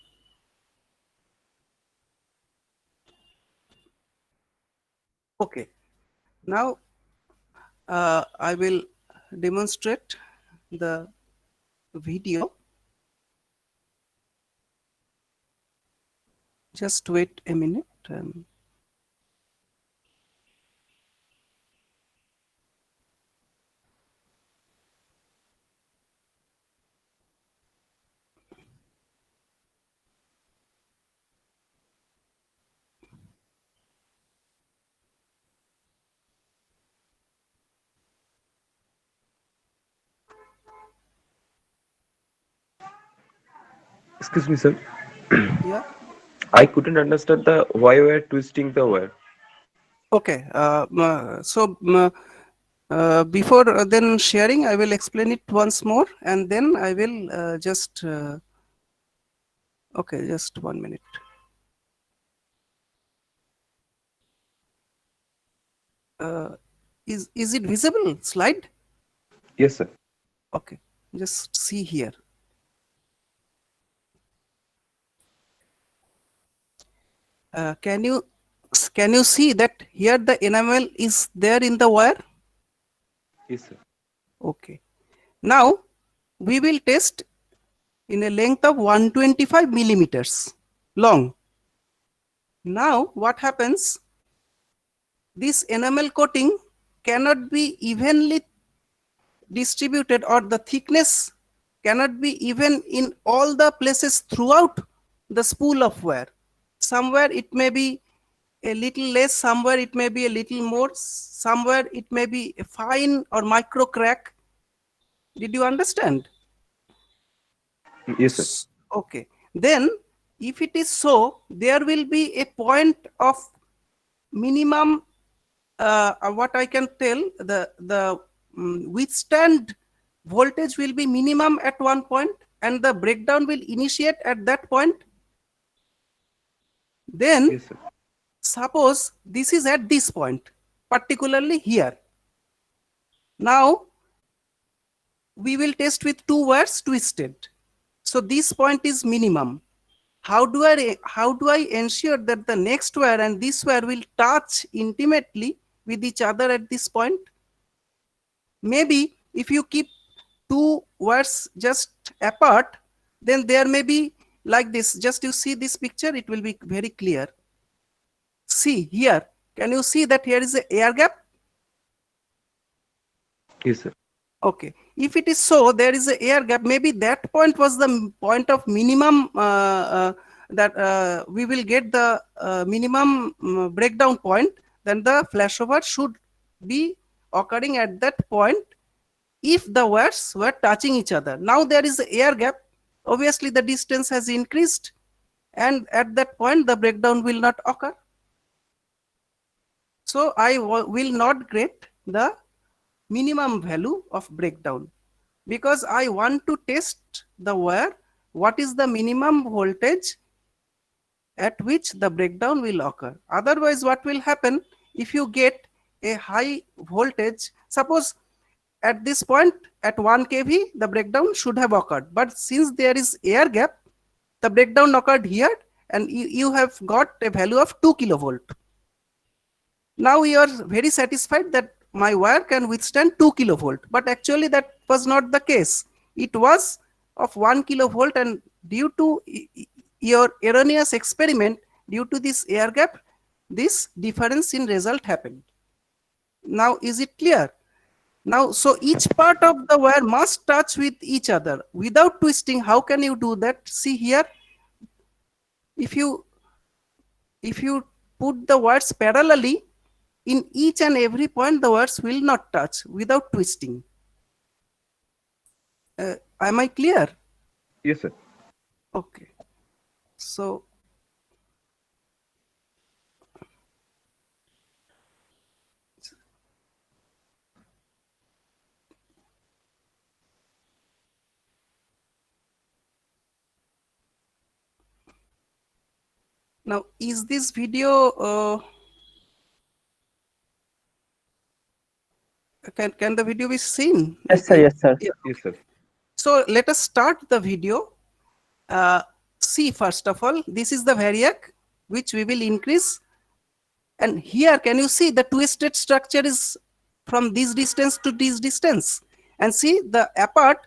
S3: Okay, now I will demonstrate the video. Just wait a minute.
S4: Excuse me, sir.
S3: Yeah.
S4: I couldn't understand the why we are twisting the wire.
S3: Okay. Before then sharing, I will explain it once more, and then I will just. Okay, just 1 minute. Is it visible? Slide.
S4: Yes, sir.
S3: Okay. Just see here. Can you see that here the enamel is there in the wire?
S4: Yes, sir.
S3: Okay. Now we will test in a length of 125 millimeters long. Now what happens? This enamel coating cannot be evenly distributed, or the thickness cannot be even in all the places throughout the spool of wire. Somewhere it may be a little less, somewhere it may be a little more, somewhere it may be a fine or micro crack. Did you understand?
S4: Yes, sir.
S3: Okay. Then if it is so, there will be a point of minimum, what I can tell, the withstand voltage will be minimum at one point, and the breakdown will initiate at that point. Then
S4: Yes, sir.
S3: suppose this is at this point, particularly here. Now we will test with two wires twisted. So this point is minimum. How do I ensure that the next wire and this wire will touch intimately with each other at this point? Maybe if you keep two wires just apart, then there may be like this. Just you see this picture, it will be very clear. See here, can you see that here is a air gap?
S4: Yes, sir.
S3: Okay. If it is so, there is a air gap. Maybe that point was the point of minimum that we will get the minimum breakdown point. Then the flashover should be occurring at that point if the wires were touching each other. Now there is a air gap. Obviously, the distance has increased, and at that point, the breakdown will not occur. So I will not get the minimum value of breakdown because I want to test the wire what is the minimum voltage at which the breakdown will occur. Otherwise, what will happen if you get a high voltage? Suppose at this point at 1 kV the breakdown should have occurred, but since there is air gap, the breakdown occurred here and you have got a value of 2 kilovolt. Now you are very satisfied that my wire can withstand 2 kilovolt, but actually that was not the case. It was of 1 kilovolt, and due to your erroneous experiment, due to this air gap, this difference in result happened. Now is it clear? Now, so each part of the wire must touch with each other without twisting. How can you do that? See here, if you put the wires parallelly, in each and every point the wires will not touch without twisting. Am I clear?
S4: Yes, sir.
S3: Okay. So now is this video can the video be seen?
S5: Yes, sir. Yes, sir.
S3: Yeah.
S4: Yes, sir.
S3: So let us start the video. See, first of all, this is the variac which we will increase, and here can you see the twisted structure is from this distance to this distance, and see the apart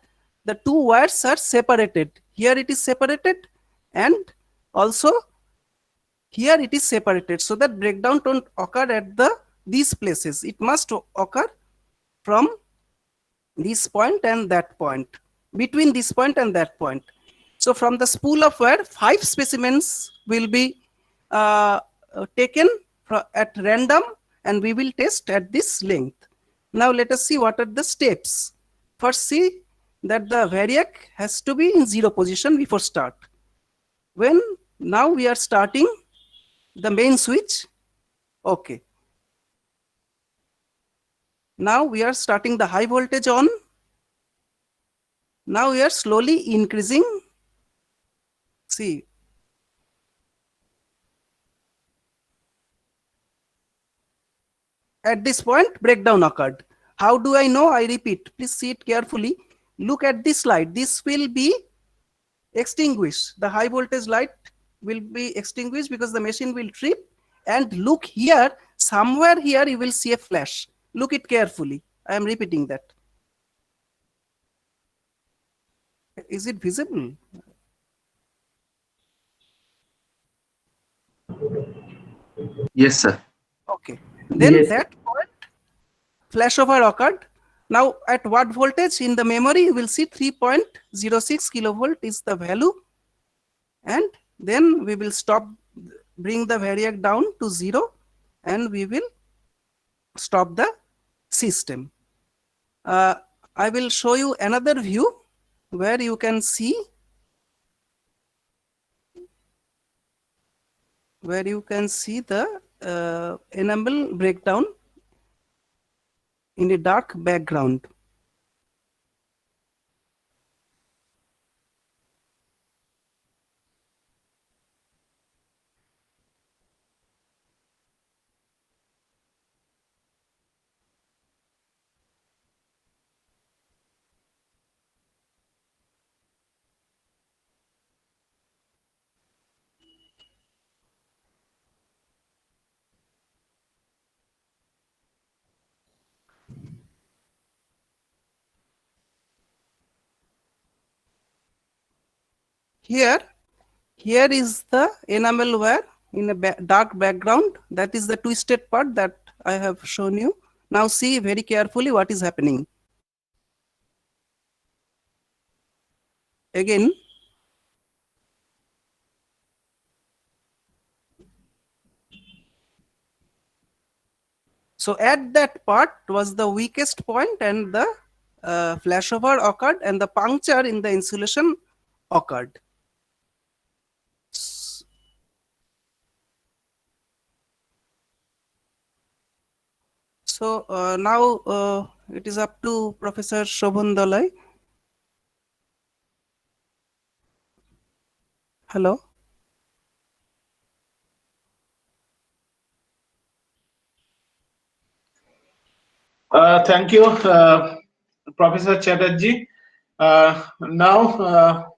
S3: the two wires are separated. Here it is separated, and also here it is separated, so that breakdown don't occur at these places. It must occur from this point and that point, between this point and that point. So from the spool of wire, 5 specimens will be taken at random, and we will test at this length. Now let us see what are the steps. First, see that the variac has to be in 0 position before start. When now we are starting the main switch. Okay. Now we are starting the high voltage on. Now we are slowly increasing. See. At this point, breakdown occurred. How do I know? I repeat, please see it carefully. Look at this light. This will be extinguished. The high voltage light will be extinguished because the machine will trip. And look here, somewhere here you will see a flash. Look it carefully. I am repeating that. Is it visible?
S6: Yes, sir.
S3: Okay. Then
S5: Yes.
S3: that point, flashover occurred. Now at what voltage? In the memory you will see 3.06 kilovolt is the value, and then we will stop, bring the variac down to 0, and we will stop the system. I will show you another view where you can see the enamel breakdown in a dark background. Here is the enamel wire in a dark background. That is the twisted part that I have shown you. Now see very carefully what is happening. again, so at that part was the weakest point and the flashover occurred and the puncture in the insulation occurred. So now it is up to Professor Shobhan Dalai. Hello.
S2: Thank you, Professor Chatterjee. Now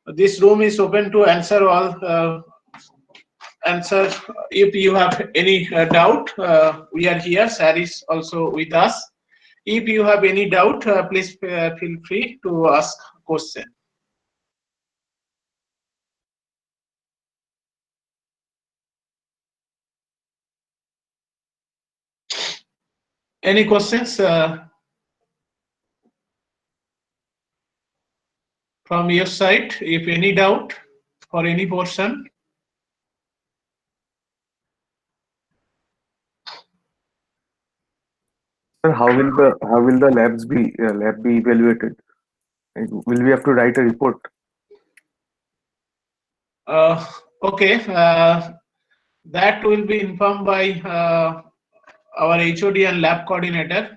S2: this room is open to answer all answer. If you have any doubt, we are here. Sir is also with us. If you have any doubt, please feel free to ask question. Any questions from your side? If any doubt for any portion.
S6: Sir, how will the lab be evaluated? Like, will we have to write a report?
S2: Okay, that will be informed by our HOD and lab coordinator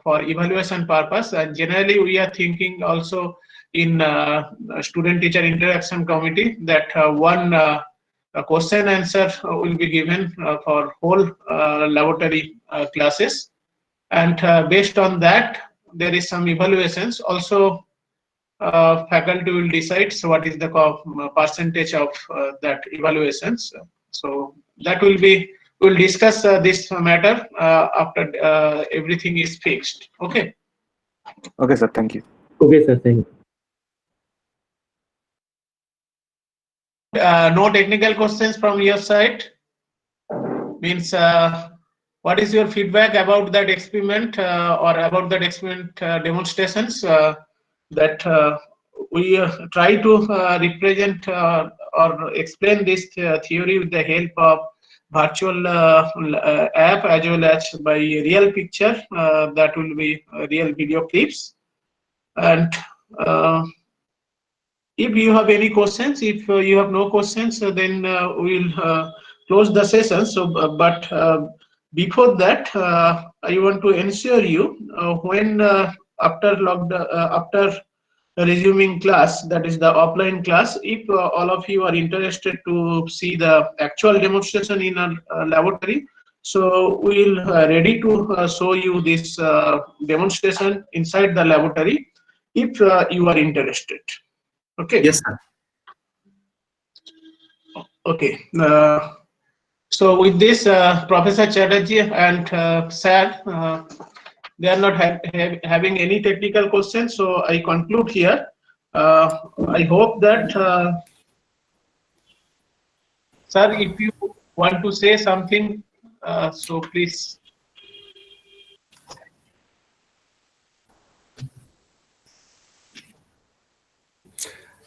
S2: for evaluation purpose. And generally, we are thinking also in student-teacher interaction committee that one question answer will be given for whole laboratory classes, and based on that, there is some evaluations. Also, faculty will decide what is the percentage of that evaluations. So that will be, we'll discuss this matter after everything is fixed. Okay.
S6: Okay, sir. Thank you.
S5: Okay, sir. Thank you.
S2: No technical questions from your side. Means what is your feedback about that experiment or about that experiment demonstrations that we try to represent or explain this theory with the help of virtual app as well as by real picture, that will be real video clips. And if you have any questions, if you have no questions, then we'll close the session. So, but before that, I want to ensure you when after resuming class, that is the offline class, if all of you are interested to see the actual demonstration in a laboratory, so we'll ready to show you this demonstration inside the laboratory if you are interested. Okay.
S6: Yes, sir.
S2: Okay. So with this, Professor Chatterjee and Sir, they are not having any technical questions. So I conclude here. I hope that, Sir, if you want to say something, so please.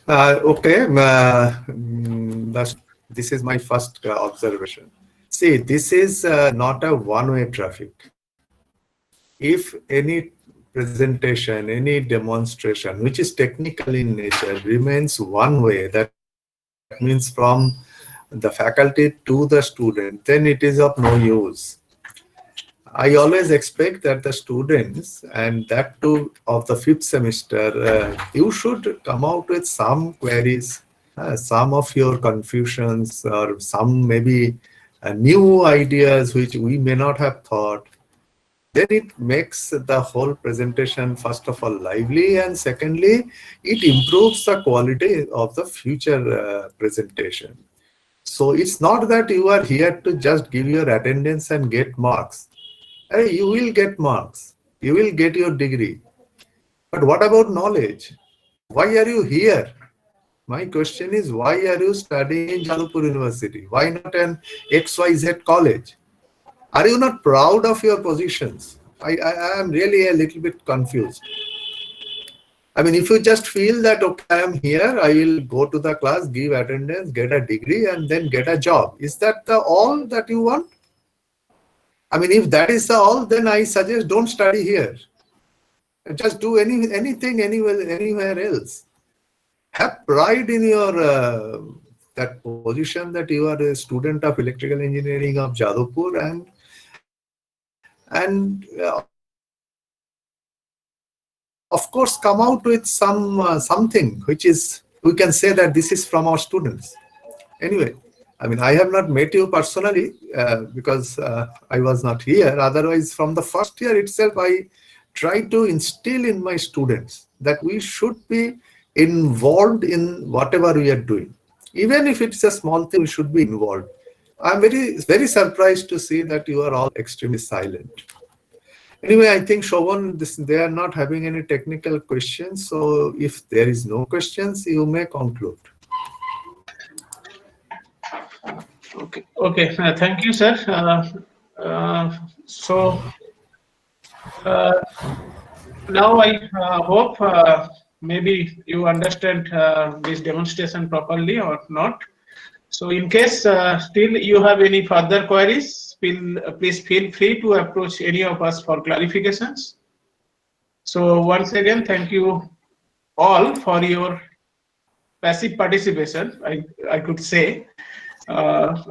S1: Okay, this is my first observation. See, this is not a one-way traffic. If any presentation, any demonstration, which is technical in nature, remains one way, that means from the faculty to the student, then it is of no use. I always expect that the students, and that too of the 5th semester, you should come out with some queries, some of your confusions, or some maybe new ideas which we may not have thought. Then it makes the whole presentation, first of all, lively, and secondly, it improves the quality of the future presentation. So it's not that you are here to just give your attendance and get marks. You will get marks, you will get your degree. But what about knowledge? Why are you here? My question is, why are you studying in Jadavpur University? Why not an XYZ college? Are you not proud of your positions? I am really a little bit confused. I mean, if you just feel that, okay, I am here, I will go to the class, give attendance, get a degree, and then get a job. Is that the all that you want? I mean, if that is the all, then I suggest don't study here. Just do anything anywhere else. Have pride in your that position that you are a student of electrical engineering of Jadavpur, and of course come out with something which is, we can say that this is from our students. Anyway, I mean, I have not met you personally because I was not here. Otherwise, from the first year itself, I try to instill in my students that we should be involved in whatever we are doing. Even if it's a small thing, we should be involved. I'm very surprised to see that you are all extremely silent. Anyway, I think Shobhan, they are not having any technical questions. So if there is no questions, you may conclude.
S2: Okay. Thank you, sir. Now I hope maybe you understand this demonstration properly or not. So in case still you have any further queries, please feel free to approach any of us for clarifications. So once again, thank you all for your passive participation, I could say.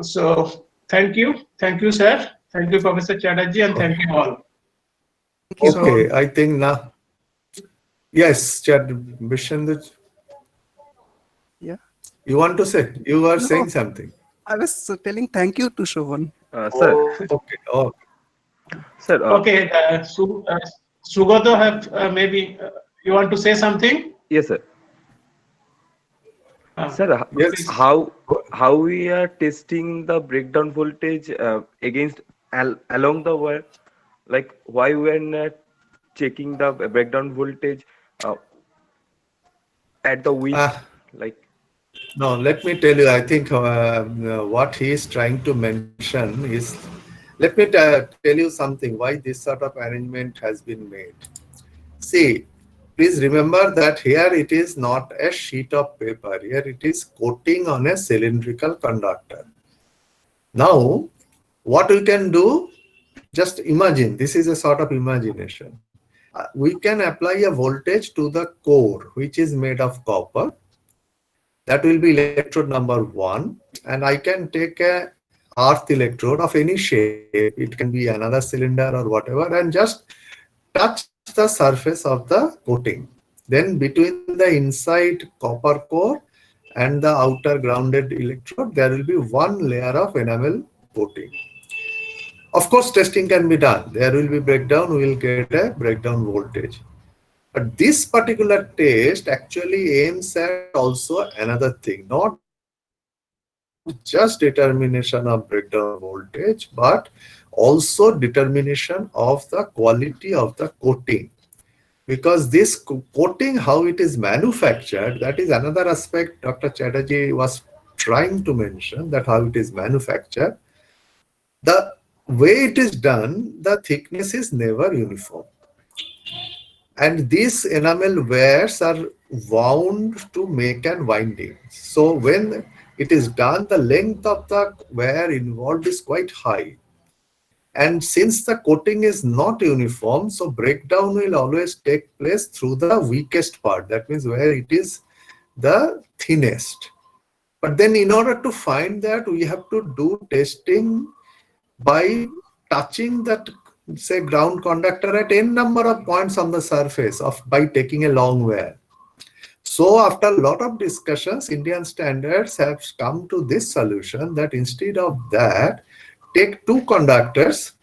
S2: So thank you, sir. Thank you, Professor Chatterjee, and thank you all.
S1: Okay, I think now, yes, Vishendu.
S3: Yeah.
S1: You want to say? You are
S3: No.
S1: saying something.
S3: I was telling thank you to Shobhan.
S4: Sir,
S1: Okay. Oh,
S4: sir,
S2: Okay, Sugato, have maybe you want to say something?
S4: yes, sir. Sir,
S1: yes.
S2: please.
S4: how we are testing the breakdown voltage against along the wire? Like why we are not checking the breakdown voltage at the width? Like
S1: No, let me tell you, I think what he is trying to mention is, let me tell you something, why this sort of arrangement has been made. See, please remember that here it is not a sheet of paper. Here it is coating on a cylindrical conductor. Now, what we can do, just imagine, this is a sort of imagination. We can apply a voltage to the core, which is made of copper. That will be electrode number 1. And I can take a earth electrode of any shape. It can be another cylinder or whatever, and just touch the surface of the coating. Then between the inside copper core and the outer grounded electrode, there will be one layer of enamel coating. Of course, testing can be done. There will be breakdown, we will get a breakdown voltage. But this particular test actually aims at also another thing, not just determination of breakdown voltage, but also determination of the quality of the coating. Because this coating, how it is manufactured, that is another aspect Dr. Chatterjee was trying to mention, that how it is manufactured. The way it is done, the thickness is never uniform. And these enamel wares are wound to make an winding. So when it is done, the length of the wire involved is quite high. And since the coating is not uniform, so breakdown will always take place through the weakest part. That means where it is the thinnest. But then in order to find that, we have to do testing by touching that, say, ground conductor at n number of points on the surface by taking a long wire. So after a lot of discussions, Indian standards have come to this solution that instead of that, take two conductors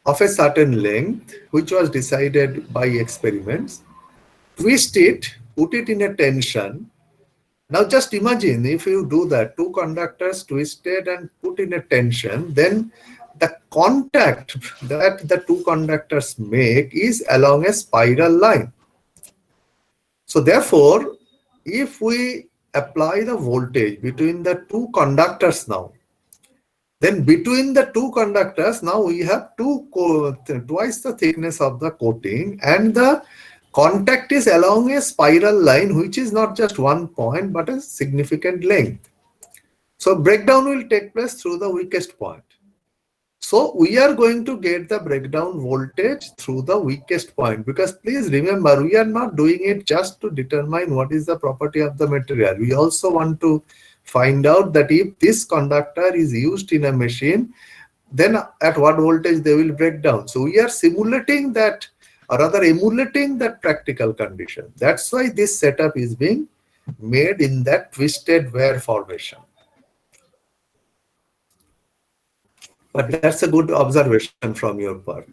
S1: of a certain length, which was decided by experiments, twist it, put it in a tension. Now just imagine if you do that, two conductors twisted and put in a tension, then the contact that the two conductors make is along a spiral line. So therefore, if we apply the voltage between the two conductors now, then between the two conductors, now we have twice the thickness of the coating, and the Contact is along a spiral line, which is not just one point, but a significant length. So breakdown will take place through the weakest point. So we are going to get the breakdown voltage through the weakest point, because please remember, we are not doing it just to determine what is the property of the material. We also want to find out that if this conductor is used in a machine, then at what voltage they will break down. So we are simulating that, or rather emulating that practical condition. That's why this setup is being made in that twisted wear formation. But that's a good observation from your part.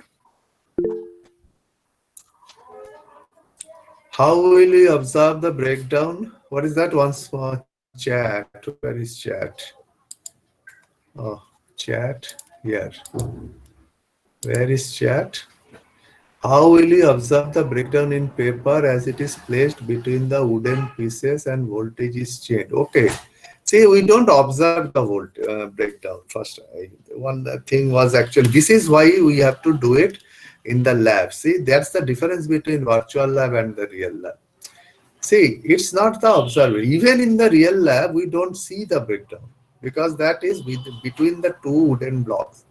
S1: How will you observe the breakdown? What is that? Once more, chat. Where is chat? Oh, chat here. Where is chat? How will you observe the breakdown in paper as it is placed between the wooden pieces and voltage is changed? Okay. See, we don't observe the breakdown first. One thing was actually, this is why we have to do it in the lab. See, that's the difference between virtual lab and the real lab. See, it's not the observer. Even in the real lab, we don't see the breakdown because that is between the two wooden blocks.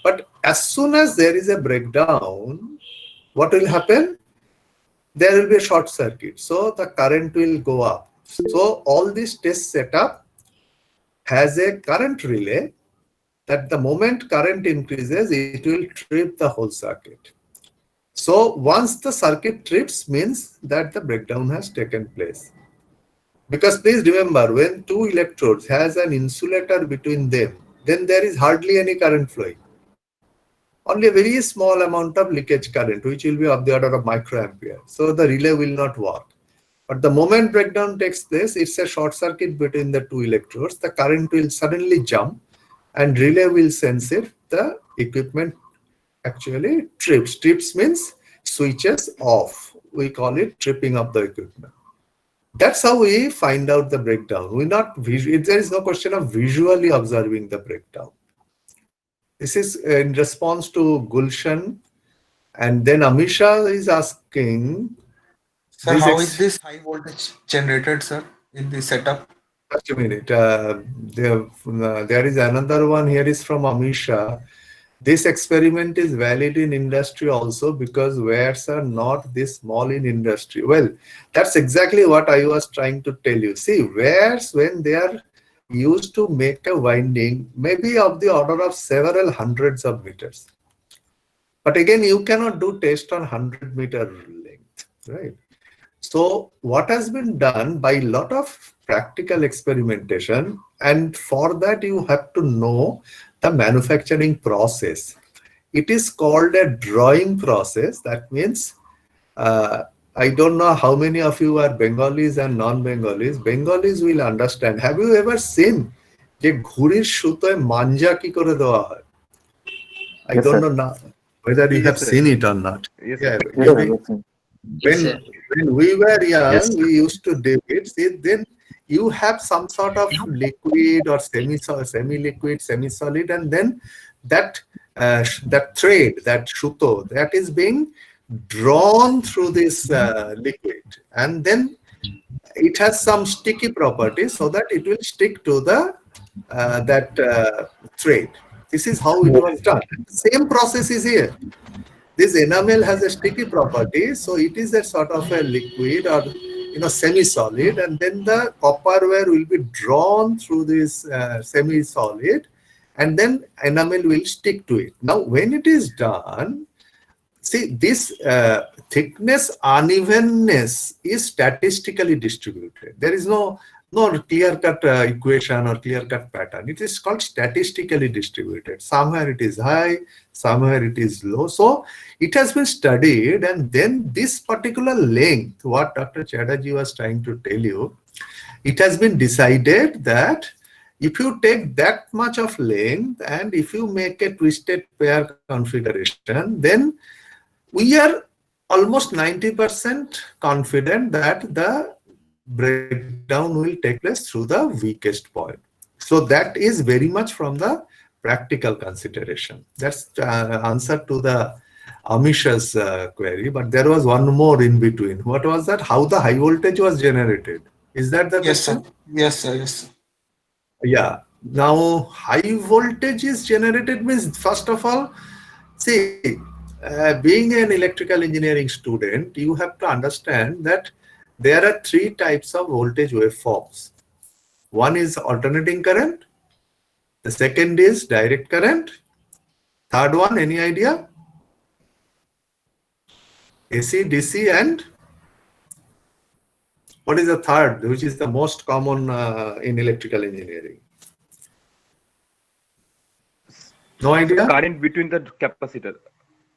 S1: But as soon as there is a breakdown, what will happen? There will be a short circuit. So the current will go up. So all this test setup has a current relay that the moment current increases, it will trip the whole circuit. So once the circuit trips means that the breakdown has taken place. Because please remember, when two electrodes has an insulator between them, then there is hardly any current flowing. Only a very small amount of leakage current, which will be of the order of microampere. So the relay will not work. But the moment breakdown takes place, it's a short circuit between the two electrodes. The current will suddenly jump and relay will sense it. The equipment actually trips. Trips means switches off. We call it tripping of the equipment. That's how we find out the breakdown. There is no question of visually observing the breakdown. This is in response to Gulshan. And then Amisha is asking,
S5: sir, how is this high voltage generated, sir, in the setup?
S1: Just a minute. There is another one here is from Amisha. This experiment is valid in industry also because wires are not this small in industry. Well, that's exactly what I was trying to tell you. See, wires, when they are used to make a winding, maybe of the order of several hundreds of meters. But again, you cannot do test on 100-meter length, right? So what has been done by a lot of practical experimentation, and for that you have to know the manufacturing process. It is called a drawing process. That means, I don't know how many of you are Bengalis and non-Bengalis. Bengalis will understand. Have you ever seen যে ঘুড়ির সুতোয় মাঞ্জা কি করে দেওয়া হয়? I
S6: Yes,
S1: don't
S6: sir.
S1: know now whether you have seen it or not.
S4: Yes,
S1: Yeah,
S6: Yes,
S1: when we were young, we used to do it. See, then you have some sort of liquid or semi-liquid, semi-solid, and then that thread, that shuto, that is being drawn through this liquid, and then it has some sticky properties so that it will stick to the thread. This is how it was done. Same process is here. This enamel has a sticky property, so it is a sort of a liquid or semi-solid, and then the copper wire will be drawn through this semi-solid, and then enamel will stick to it. Now, when it is done, see, this thickness unevenness is statistically distributed. There is no clear-cut equation or clear-cut pattern. It is called statistically distributed. Somewhere it is high, somewhere it is low. So it has been studied, and then this particular length, what Dr. Chatterjee was trying to tell you, it has been decided that if you take that much of length and if you make a twisted pair configuration, then we are almost 90% confident that the breakdown will take place through the weakest point. So that is very much from the practical consideration. That's the answer to the Amisha's query, but there was one more in between. What was that? How the high voltage was generated? Is that the
S5: Yes,
S1: question?
S5: sir. Yes, sir. Yes, sir.
S1: Yeah. Now, high voltage is generated means, first of all, see, being an electrical engineering student, you have to understand that there are three types of voltage waveforms. One is alternating current. The second is direct current. Third one, any idea? AC, DC, and what is the third, which is the most common in electrical engineering? No idea?
S4: Current between the capacitor.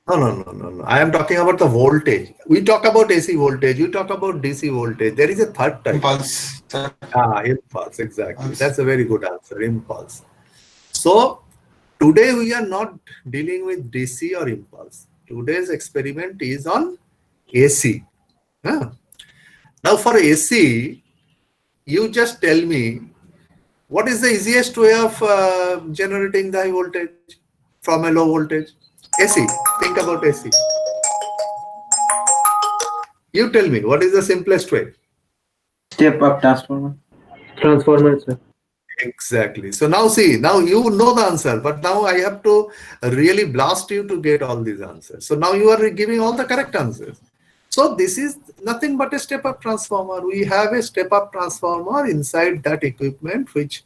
S1: No. I am talking about the voltage. We talk about AC voltage. You talk about DC voltage. There is a third type.
S5: Impulse, sir.
S1: Impulse. Exactly.
S5: Impulse.
S1: That's a very good answer. Impulse. So today we are not dealing with DC or impulse. Today's experiment is on AC. Huh? Now for AC, you just tell me what is the easiest way of generating the high voltage from a low voltage? AC. Think about AC. You tell me what is the simplest way?
S7: Step up transformer.
S8: Transformer, sir.
S1: Exactly. So now see, now you know the answer, but now I have to really blast you to get all these answers. So now you are giving all the correct answers. So this is nothing but a step-up transformer. We have a step-up transformer inside that equipment, which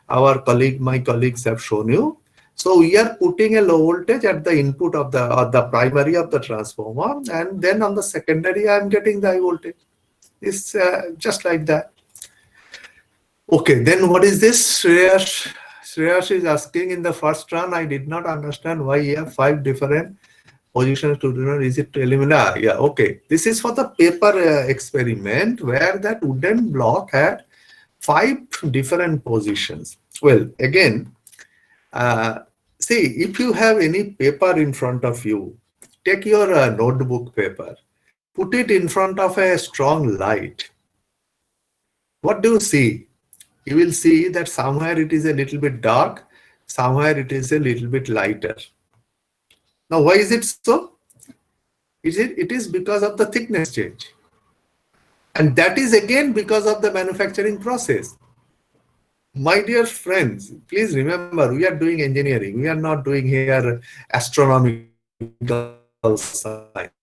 S1: my colleagues have shown you. So we are putting a low voltage at the input of the primary of the transformer, and then on the secondary, I am getting the high voltage. It's just like that. Okay, then what is this? Shreyash is asking, in the first run, I did not understand why you have 5 different positions to do. Is it to eliminate? Yeah, okay. This is for the paper experiment where that wooden block had 5 different positions. Well, again, see, if you have any paper in front of you, take your notebook paper, put it in front of a strong light. What do you see? You will see that somewhere it is a little bit dark, somewhere it is a little bit lighter. Now, why is it so? It is because of the thickness change. And that is again because of the manufacturing process. My dear friends, please remember, we are doing engineering. We are not doing here astronomical science.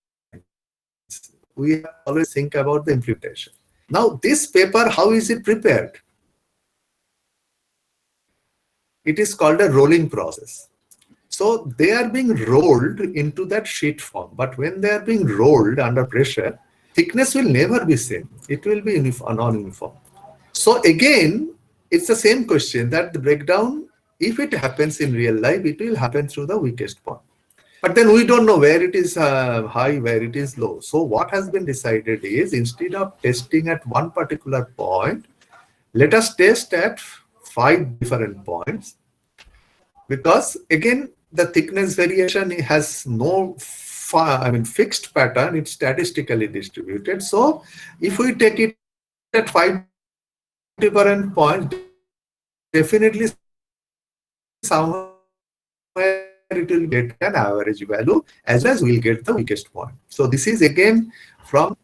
S1: We always think about the implementation. Now, this paper, how is it prepared? It is called a rolling process. So they are being rolled into that sheet form. But when they are being rolled under pressure, thickness will never be same. It will be non-uniform. So again, it's the same question that the breakdown, if it happens in real life, it will happen through the weakest point. But then we don't know where it is high, where it is low. So what has been decided is, instead of testing at one particular point, let us test at 5 different points. Because again, the thickness variation has no fixed pattern, it's statistically distributed. So if we take it at 5 different points, definitely somewhere it will get an average value as well as we'll get the weakest point. So this is again from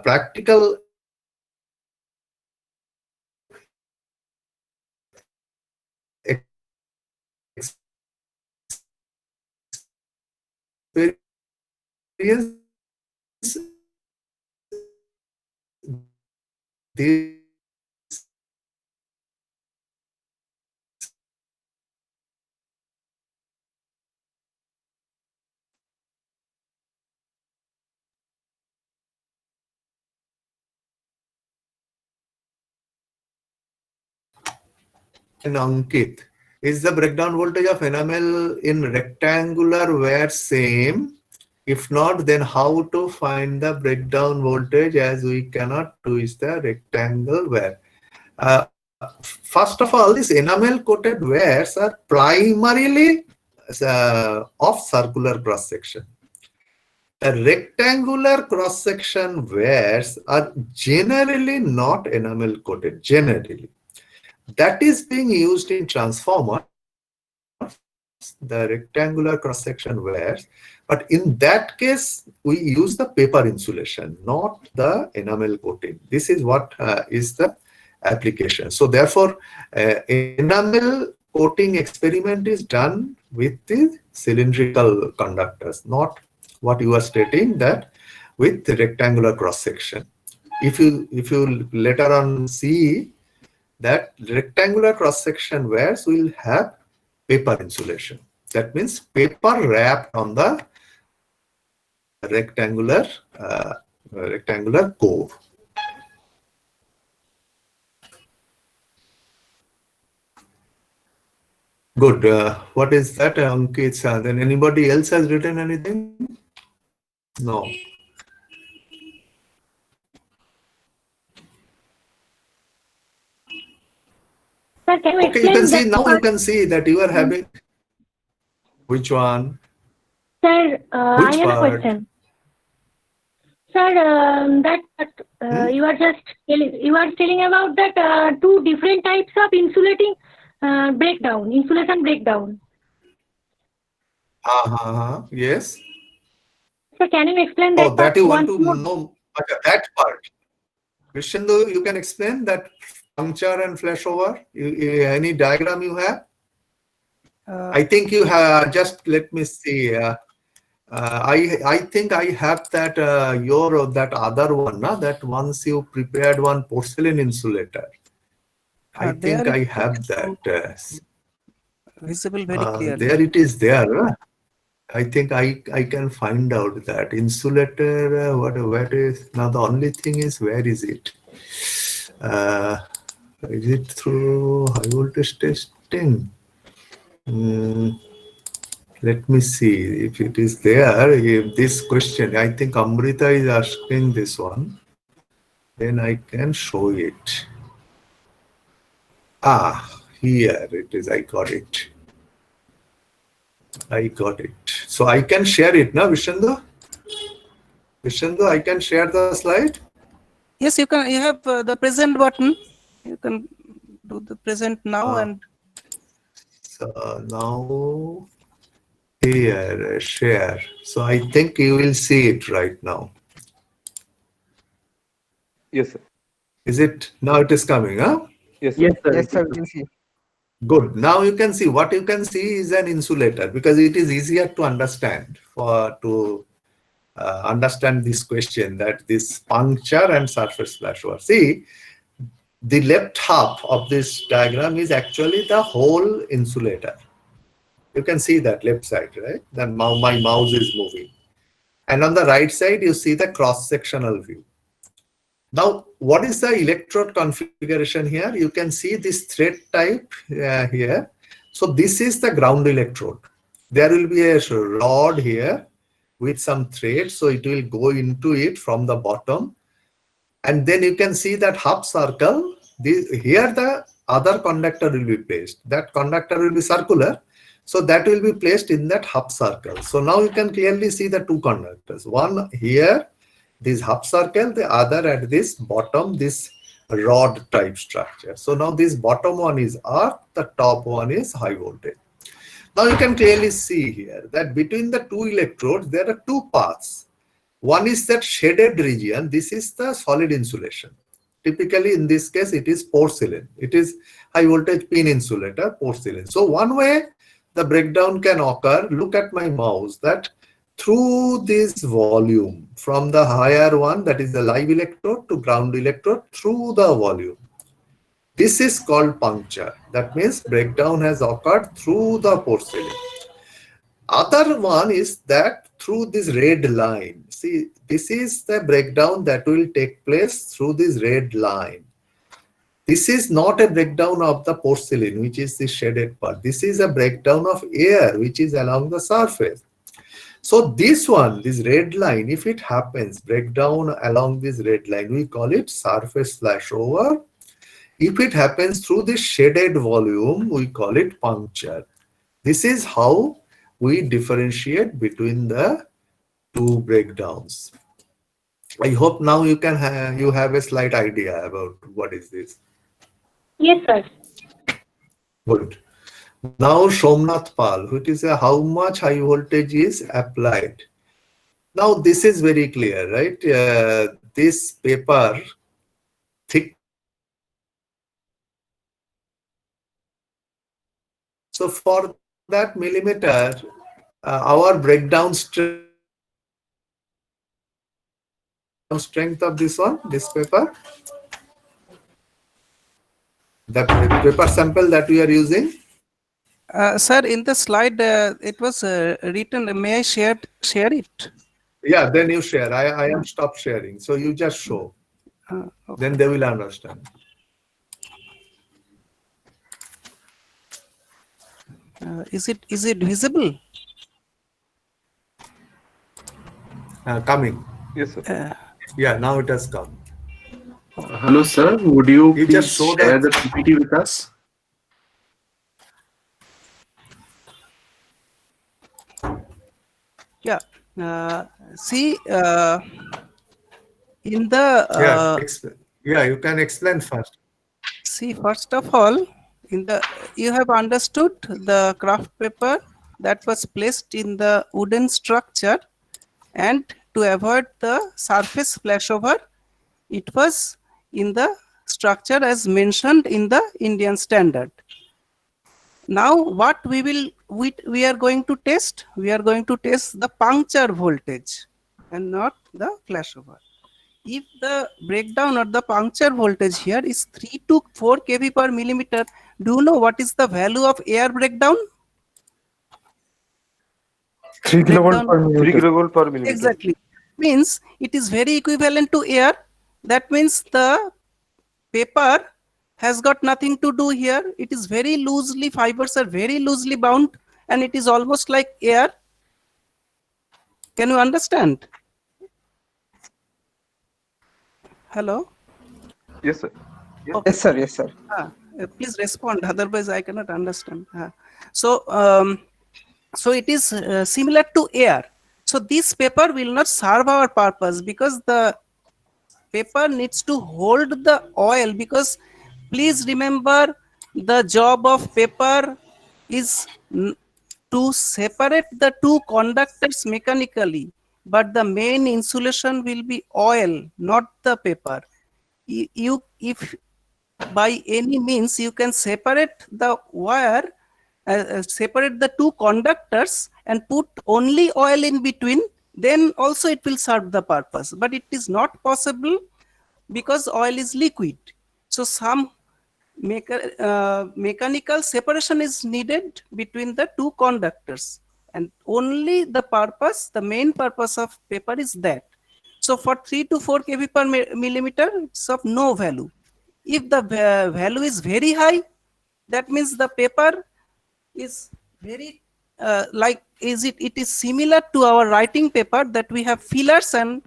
S1: practical experience. This and Ankit, is the breakdown voltage of enamel in rectangular wire same? If not, then how to find the breakdown voltage, as we cannot twist the rectangle wire? First of all, these enamel coated wares are primarily of circular cross section. The rectangular cross section wares are generally not enamel coated, generally. That is being used in transformer the rectangular cross-section wears, but in that case, we use the paper insulation, not the enamel coating. This is what is the application. So therefore, enamel coating experiment is done with the cylindrical conductors, not what you are stating that with the rectangular cross-section. If you later on see that rectangular cross-section wears will have paper insulation. That means paper wrapped on the rectangular core. Good. What is that, Ankit? Then anybody else has written anything? No.
S8: Sir, can you
S1: Okay, you
S8: explain
S1: can see
S8: that
S1: now. You
S8: part?
S1: can see that you are having which one?
S8: Sir, I
S1: Which
S8: have a
S1: part?
S8: question. Sir, you are just you are telling about that two different types of insulating breakdown, insulation breakdown.
S1: Yes.
S8: So can you explain
S1: Oh,
S8: that
S1: that
S8: part
S1: you want
S8: once
S1: to
S8: more?
S1: know. Okay, that part. Krishnendu, you can explain that puncture and flashover. Any diagram you have? I think you have. Just let me see. I think I have that that other one. That once you prepared one porcelain insulator. I
S3: there
S1: think I
S3: it
S1: have
S3: is
S1: that.
S3: visible very clearly.
S1: There it is there. I think I can find out that insulator. What is now? The only thing is, where is it? Is it through high voltage testing? Let me see if it is there. If this question, I think Amrita is asking this one, then I can show it. Here it is. I got it. So I can share it now, Vishendu. Vishendu, I can share the slide.
S3: Yes, you can. You have the present button. You can do the present now and.
S1: So now here, share. So I think you will see it right now.
S4: Yes, sir.
S1: Is it now? It is coming, huh?
S4: Yes, sir.
S7: Yes, sir.
S9: Yes, sir, we can see.
S1: Good. Now you can see what you can see is an insulator because it is easier to understand to understand this question that this puncture and surface flashover. See, the left half of this diagram is actually the whole insulator. You can see that left side, right? Then my mouse is moving. And on the right side, you see the cross-sectional view. Now, what is the electrode configuration here? You can see this thread type here. So this is the ground electrode. There will be a rod here with some thread. So it will go into it from the bottom. And then you can see that half circle. Here the other conductor will be placed. That conductor will be circular. So that will be placed in that half circle. So now you can clearly see the two conductors. One here, this half circle, the other at this bottom, this rod type structure. So now this bottom one is earth, the top one is high voltage. Now you can clearly see here that between the two electrodes, there are two paths. One is that shaded region. This is the solid insulation. Typically in this case, it is porcelain. It is high voltage pin insulator, porcelain. So one way the breakdown can occur, look at my mouse, that through this volume from the higher one, that is the live electrode, to ground electrode, through the volume. This is called puncture. That means breakdown has occurred through the porcelain. Other one is that through this red line. See, this is the breakdown that will take place through this red line. This is not a breakdown of the porcelain, which is the shaded part. This is a breakdown of air, which is along the surface. So this one, this red line, if it happens, breakdown along this red line, we call it surface flashover. If it happens through this shaded volume, we call it puncture. This is how we differentiate between the two breakdowns. I hope now you can you have a slight idea about what is this.
S8: Yes, sir.
S1: Good. Now Somnath Pal, which is how much high voltage is applied. Now this is very clear, right? This paper thick. So for that millimeter, our breakdown strength of this one, this paper, the paper sample that we are using.
S3: Sir, in the slide, it was written. May I share it?
S1: Yeah, then you share. I am stopped sharing. So you just show.
S3: Okay.
S1: Then they will understand.
S3: Is it visible?
S1: Coming.
S4: Yes, sir.
S1: Yeah, now it has come.
S9: Hello, sir. Would you
S1: You
S9: please
S1: just show
S9: share
S1: that-
S9: the PPT with us?
S3: Yeah. See, in the
S1: yeah, you can explain first.
S3: see, first of all, you have understood the craft paper that was placed in the wooden structure, and to avoid the surface flashover, it was in the structure as mentioned in the Indian standard. Now what we are going to test? We are going to test the puncture voltage and not the flashover. If the breakdown or the puncture voltage here is 3 to 4 kV per millimeter, do you know what is the value of air breakdown?
S6: 3 kilovolt per
S4: 3
S6: millimeter.
S4: kilovolt per millimeter.
S3: Exactly. Means it is very equivalent to air. That means the paper has got nothing to do here. It is very loosely, fibers are very loosely bound, and it is almost like air. Can you understand? Hello?
S4: Yes, sir.
S7: Yes, sir. Yes, sir.
S3: Please respond, otherwise I cannot understand. So it is similar to air. So this paper will not serve our purpose because the paper needs to hold the oil, because please remember the job of paper is to separate the two conductors mechanically, but the main insulation will be oil, not the paper. If by any means you can separate the wire, separate the two conductors and put only oil in between, then also it will serve the purpose. But it is not possible because oil is liquid. So some mechanical separation is needed between the two conductors, and only the main purpose of paper is that. So for 3 to 4 kV per millimeter, it's of no value. If the value is very high, that means the paper is very it is similar to our writing paper, that we have fillers and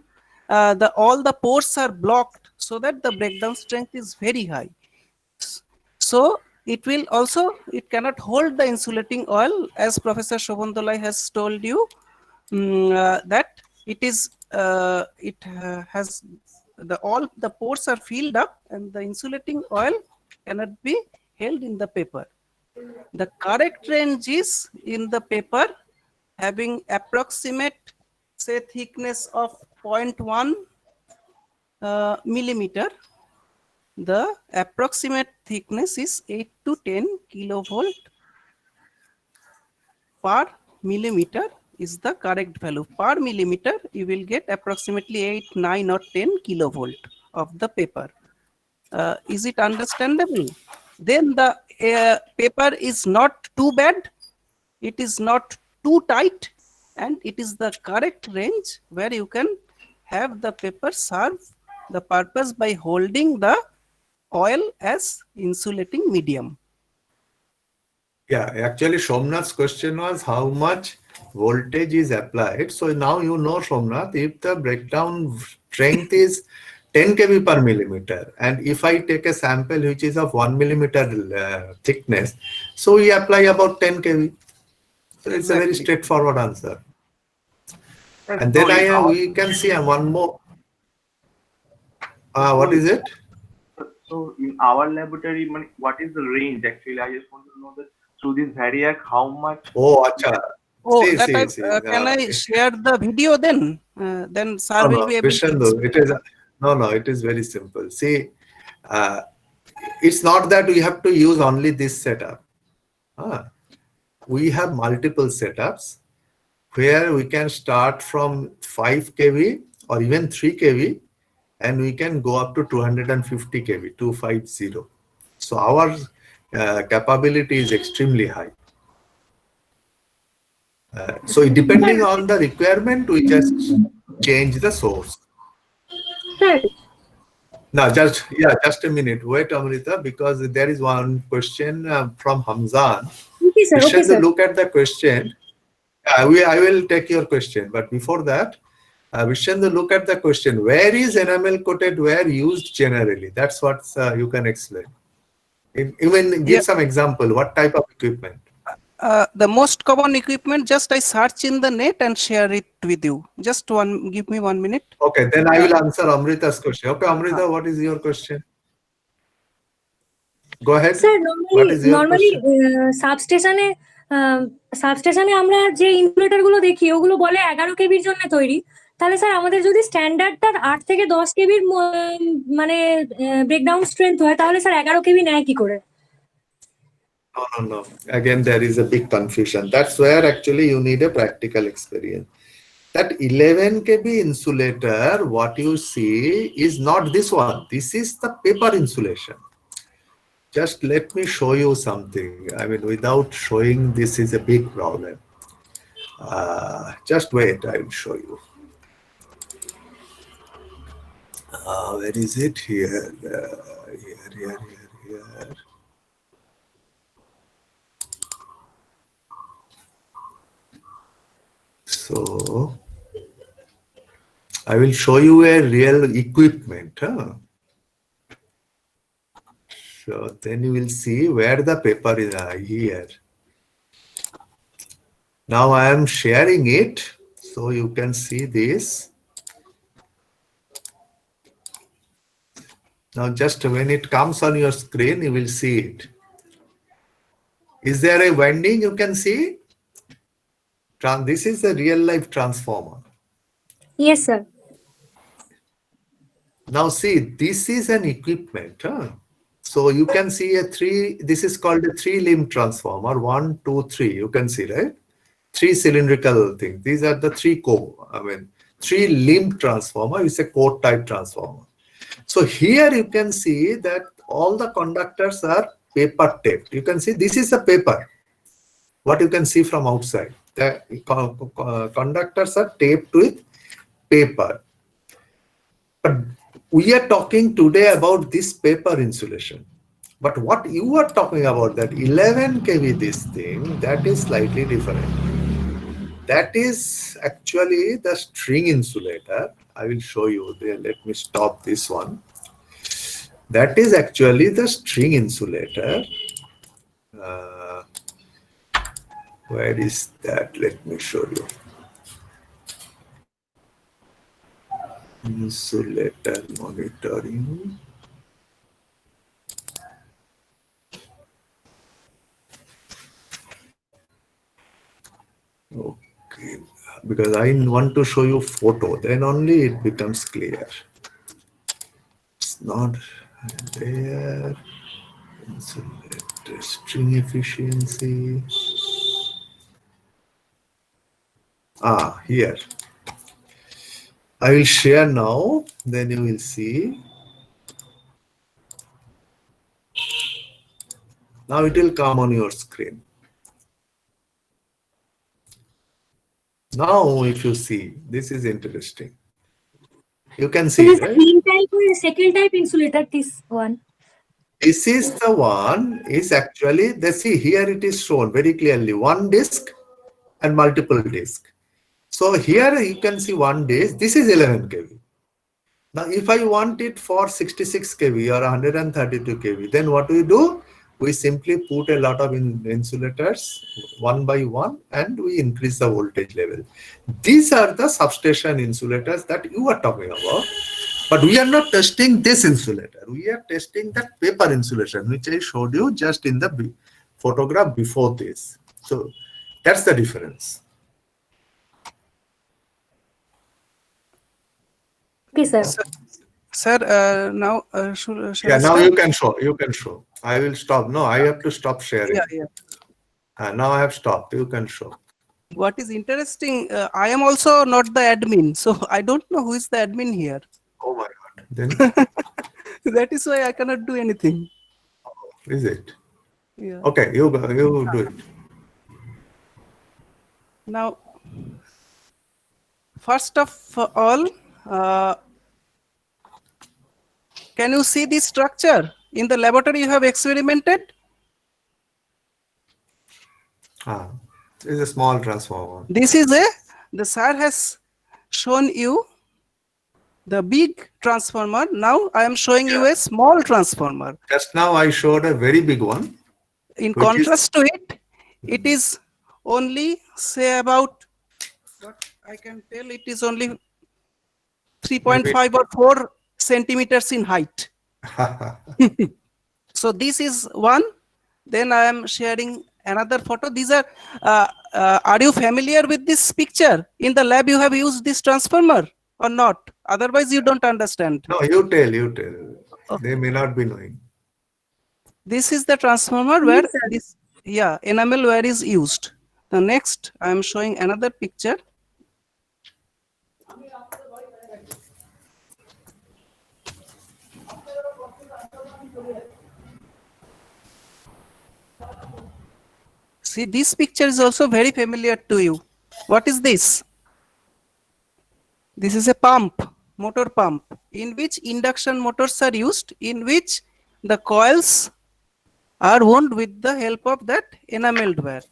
S3: all the pores are blocked, so that the breakdown strength is very high. So it cannot hold the insulating oil, as Professor Shobhan Dolai has told you, that has all the pores are filled up, and the insulating oil cannot be held in the paper. The correct range is in the paper having approximate, say, thickness of 0.1 millimeter. The approximate thickness is 8 to 10 kilovolt per millimeter is the correct value. Per millimeter, you will get approximately 8, 9 or 10 kilovolt of the paper. Is it understandable? Then the paper is not too bad, it is not too tight, and it is the correct range where you can have the paper serve the purpose by holding the oil as insulating medium.
S1: Yeah, actually Somnath's question was how much voltage is applied. So now you know, Somnath, if the breakdown strength is 10 kV per millimeter, and if I take a sample which is of 1 millimeter thickness, so we apply about 10 kV. So it's a very straightforward answer. And then we can see one more. What is it?
S10: So in our laboratory, what is the range actually? I just want to know that.
S4: through this VARIAC, how much?
S1: Oh, acha.
S3: Oh,
S1: See,
S3: that
S1: see,
S3: I,
S1: see.
S3: can I share the video then? Then sir will be able to
S1: Vishendu, it is it is very simple. See, it's not that we have to use only this setup. We have multiple setups where we can start from 5 kV or even 3 kV, and we can go up to 250 kV, 250. So our capability is extremely high. So depending on the requirement, we just change the source.
S8: Sir,
S1: Now, just a minute. Wait, Amrita, because there is one question from Hamzan.
S8: okay, sir. Okay, sir.
S1: Look at the question. I will take your question, but before that, Vishendu, look at the question. Where is enamel coated ware used generally? That's what you can explain. Even give some example. What type of equipment?
S3: the most common equipment, just I search in the net and share it with you. Just give me 1 minute.
S1: Okay, then I will answer Amrita's question. Okay, Amrita, what is your question? Go ahead.
S8: Sir,
S1: What is your
S8: normally
S1: question?
S8: সাবস্টেশনে আমরা যে insulator গুলো দেখি ওগুলো বলে 11 কেবির জন্য তৈরি। তাহলে sir আমাদের যদি স্ট্যান্ডার্ডটা 8 থেকে 10 কেবির মানে ব্রেকডাউন স্ট্রেংথ হয়, তাহলে স্যার 11 কেবি নেয় কি করে?
S1: No. Again, there is a big confusion. That's where actually you need a practical experience. That 11 kV insulator, what you see is not this one. This is the paper insulation. Just let me show you something. I mean, without showing, this is a big problem. Just wait, I will show you. Where is it? Here. Here. So, I will show you a real equipment. So then you will see where the paper is here. Now I am sharing it so you can see this. Now just when it comes on your screen, you will see it. Is there a winding you can see? This is a real life transformer.
S8: Yes, sir.
S1: Now see, this is an equipment. So you can see this is called a 3-limb transformer. 1, 2, 3, you can see, right? 3 cylindrical things. These are the 3-limb transformer is a core type transformer. So here you can see that all the conductors are paper taped. You can see this is a paper. What you can see from outside. The conductors are taped with paper. But we are talking today about this paper insulation. But what you are talking about, that 11 kV this thing, that is slightly different. That is actually the string insulator. I will show you there. Let me stop this one. That is actually the string insulator. Where is that? Let me show you. Insulator monitoring. Okay, because I want to show you photo, then only it becomes clear. It's not there. Insulator string efficiency. Here. I will share now, then you will see. Now it will come on your screen. Now if you see, this is interesting. You can see,
S8: This is
S1: right?
S8: green type or second type insulator, this one.
S1: This is the one, is actually, see here it is shown very clearly, 1 disc and multiple disc. So here you can see 1 disc, this is 11 kV. Now if I want it for 66 kV or 132 kV, then what we do? We simply put a lot of insulators 1 by 1 and we increase the voltage level. These are the substation insulators that you are talking about. But we are not testing this insulator. We are testing that paper insulation, which I showed you just in the photograph before this. So that's the difference.
S8: Okay, sir.
S3: Sir, now shall I
S1: Now
S3: start?
S1: you can show. You can show. I will stop. No, I have to stop sharing.
S3: Yeah.
S1: Now I have stopped. You can show.
S3: What is interesting, I am also not the admin, so I don't know who is the admin here.
S1: Oh my God. Then
S3: That is why I cannot do anything.
S1: is it?
S3: Yeah.
S1: Okay, you do it.
S3: Now, first of all, can you see this structure? In the laboratory you have experimented?
S1: This is a small transformer.
S3: This is the sir has shown you the big transformer. Now I am showing you a small transformer.
S1: Just now I showed a very big one.
S3: In
S1: Which
S3: contrast to it, it is only say about, what I can tell, it is only 3.5 or 4 centimeters in height. So this is one. Then I am sharing another photo. These are you familiar with this picture? In the lab you have used this transformer or not? Otherwise you don't understand.
S1: No, you tell. They may not be knowing.
S3: This is the transformer where this enamel wire is used. The next I am showing another picture. See, this picture is also very familiar to you. What is this? This is a pump, motor pump, in which induction motors are used, in which the coils are wound with the help of that enameled wire.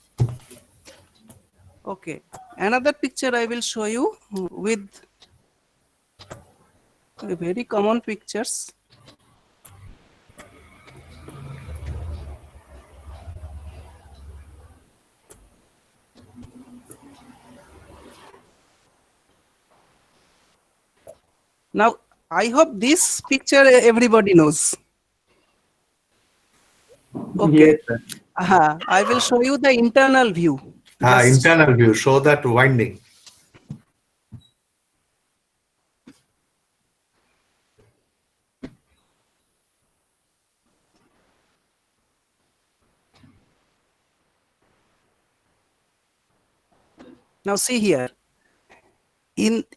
S3: Okay, another picture I will show you with very common pictures. Now, I hope this picture everybody knows. Okay.
S7: Yes, sir.
S3: I will show you the internal view. Just-
S1: Internal view, show that winding.
S3: Now see here.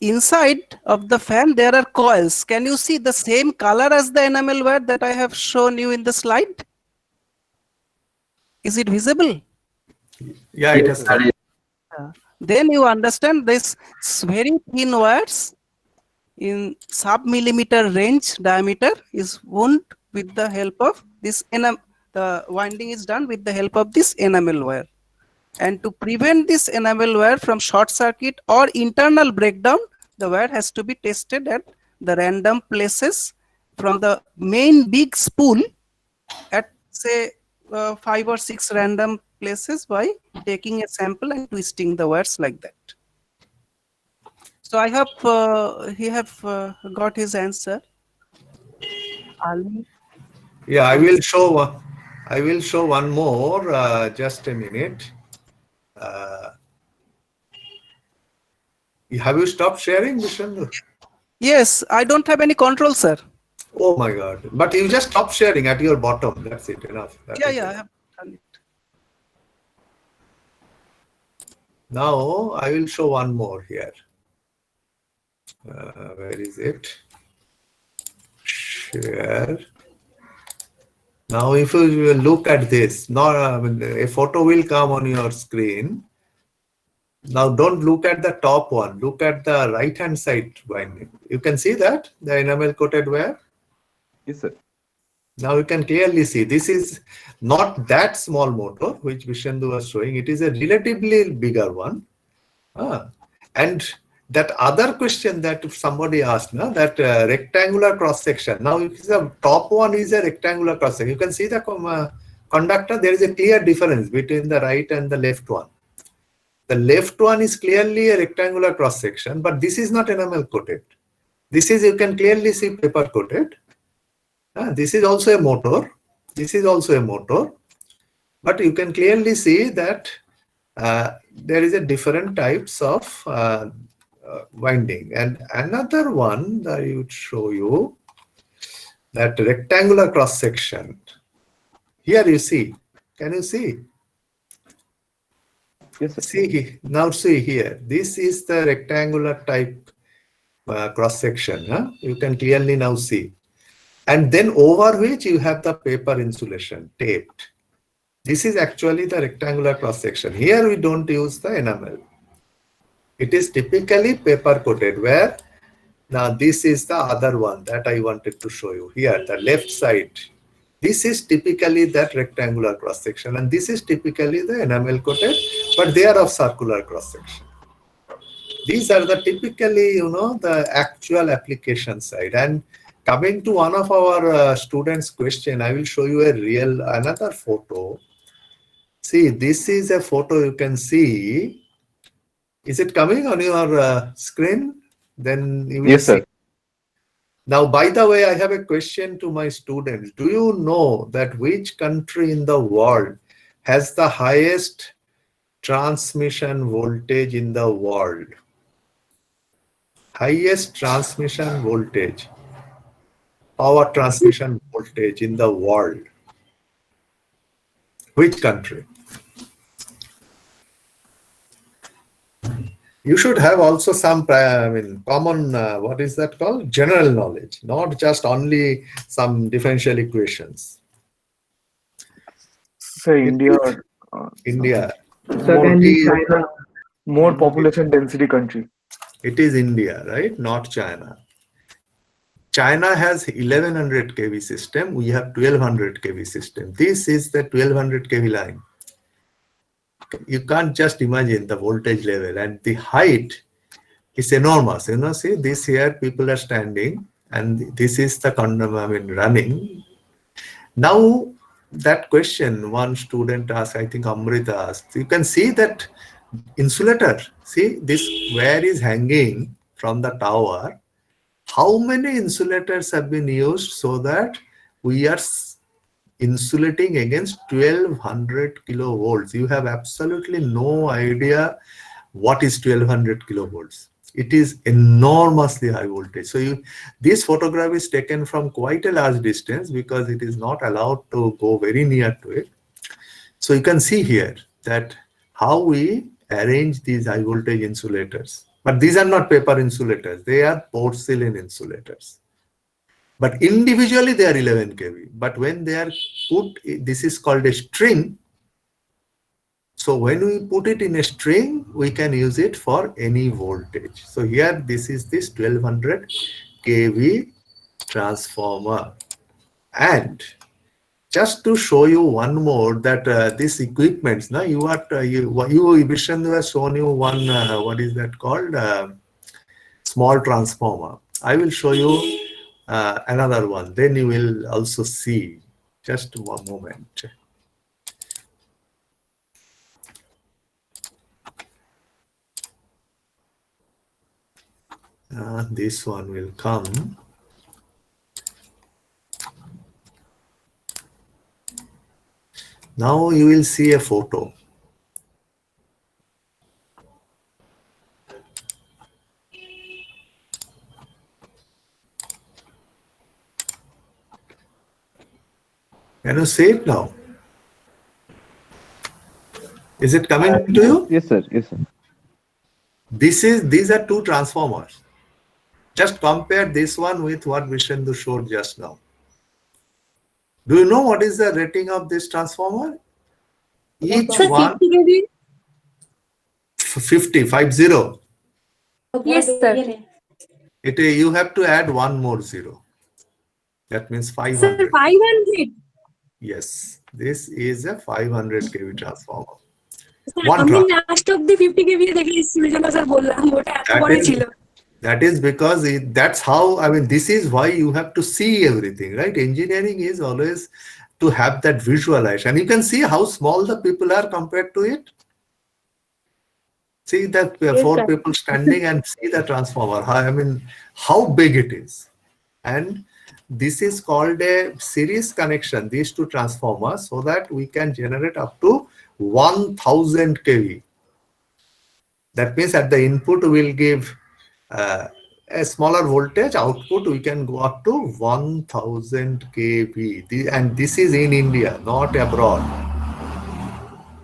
S3: Inside of the fan there are coils. Can you see the same color as the enamel wire that I have shown you in the slide? Is it visible?
S1: Yeah, it has.
S3: Then you understand this very thin wires in sub-millimeter range diameter is wound with the help of this the winding is done with the help of this enamel wire. And to prevent this enamel wire from short circuit or internal breakdown, the wire has to be tested at the random places from the main big spool at say 5 or 6 random places by taking a sample and twisting the wires like that. So I hope he have got his answer. Ali?
S1: Yeah, I will show one more. Just a minute. Have you stopped sharing, Vishendu?
S3: Yes, I don't have any control, sir.
S1: Oh my God! But you just stop sharing at your bottom. That's it. Enough.
S3: Yeah, I have done it.
S1: Now I will show one more here. Where is it? Share. Now, if you look at this, a photo will come on your screen. Now, don't look at the top one. Look at the right-hand side winding. You can see that the enamel coated wire.
S4: Yes, sir.
S1: Now you can clearly see this is not that small motor which Vishendu was showing. It is a relatively bigger one. And that other question that somebody asked, that rectangular cross section. Now the top one is a rectangular cross section. You can see the conductor. There is a clear difference between the right and the left one. The left one is clearly a rectangular cross section, but this is not enamel coated. This is, you can clearly see, paper coated. This is also a motor. This is also a motor. But you can clearly see that there is a different types of winding. And another one that I would show you, that rectangular cross section. Here you see. Can you see?
S4: Yes, sir.
S1: See now. See here. This is the rectangular type cross section. Huh? You can clearly now see. And then over which you have the paper insulation taped. This is actually the rectangular cross section. Here we don't use the enamel. It is typically paper coated, where now this is the other one that I wanted to show you here, the left side. This is typically that rectangular cross section, and this is typically the enamel coated, but they are of circular cross section. These are the typically, the actual application side. And coming to one of our students' question, I will show you another photo. See, this is a photo you can see. Is it coming on your screen? Then you will
S4: Yes, sir.
S1: see. Now, by the way, I have a question to my students. Do you know that which country in the world has the highest transmission voltage in the world? Highest transmission voltage, power transmission voltage in the world. Which country? You should have also some, common, what is that called? General knowledge, not just only some differential equations.
S6: So India,
S1: India.
S6: more population density country.
S1: It is India, right? Not China. China has 1100 kV system. We have 1200 kV system. This is the 1200 kV line. You can't just imagine the voltage level, and the height is enormous. See this here, people are standing, and this is the running. Now that question one student asked, I think Amrita asked, you can see that insulator. See this wire is hanging from the tower. How many insulators have been used so that we are insulating against 1200 kilovolts? You have absolutely no idea what is 1200 kilovolts. It is enormously high voltage. So this photograph is taken from quite a large distance because it is not allowed to go very near to it. So you can see here that how we arrange these high voltage insulators. But these are not paper insulators. They are porcelain insulators. But individually they are 11 kV. But when they are put, this is called a string. So when we put it in a string, we can use it for any voltage. So here this is this 1200 kV transformer. And just to show you one more, that this equipment, now you Vishendu has shown you one, what is that called? Small transformer. I will show you another one. Then you will also see. Just one moment. This one will come. Now you will see a photo. Can you see it now? Is it coming to you?
S4: Yes, sir. Yes, sir.
S1: These are two transformers. Just compare this one with what Vishendu showed just now. Do you know what is the rating of this transformer? Each one 50.
S8: Yes, sir.
S1: You have to add one more zero. That means 500.
S8: Sir, 500.
S1: Yes, this is a 500 kV transformer.
S8: আমি last অবধি 50 kV দেখে এসেছি, ওই জন্য sir বললাম ওটা এত বড় ছিল।
S1: That is because that's how, this is why you have to see everything, right? Engineering is always to have that visualization. And you can see how small the people are compared to it. See that four people standing and see the transformer. How big it is. And this is called a series connection, these two transformers, so that we can generate up to 1000 kV. That means at the input we'll give a smaller voltage, output we can go up to 1000 kV. And this is in India, not abroad.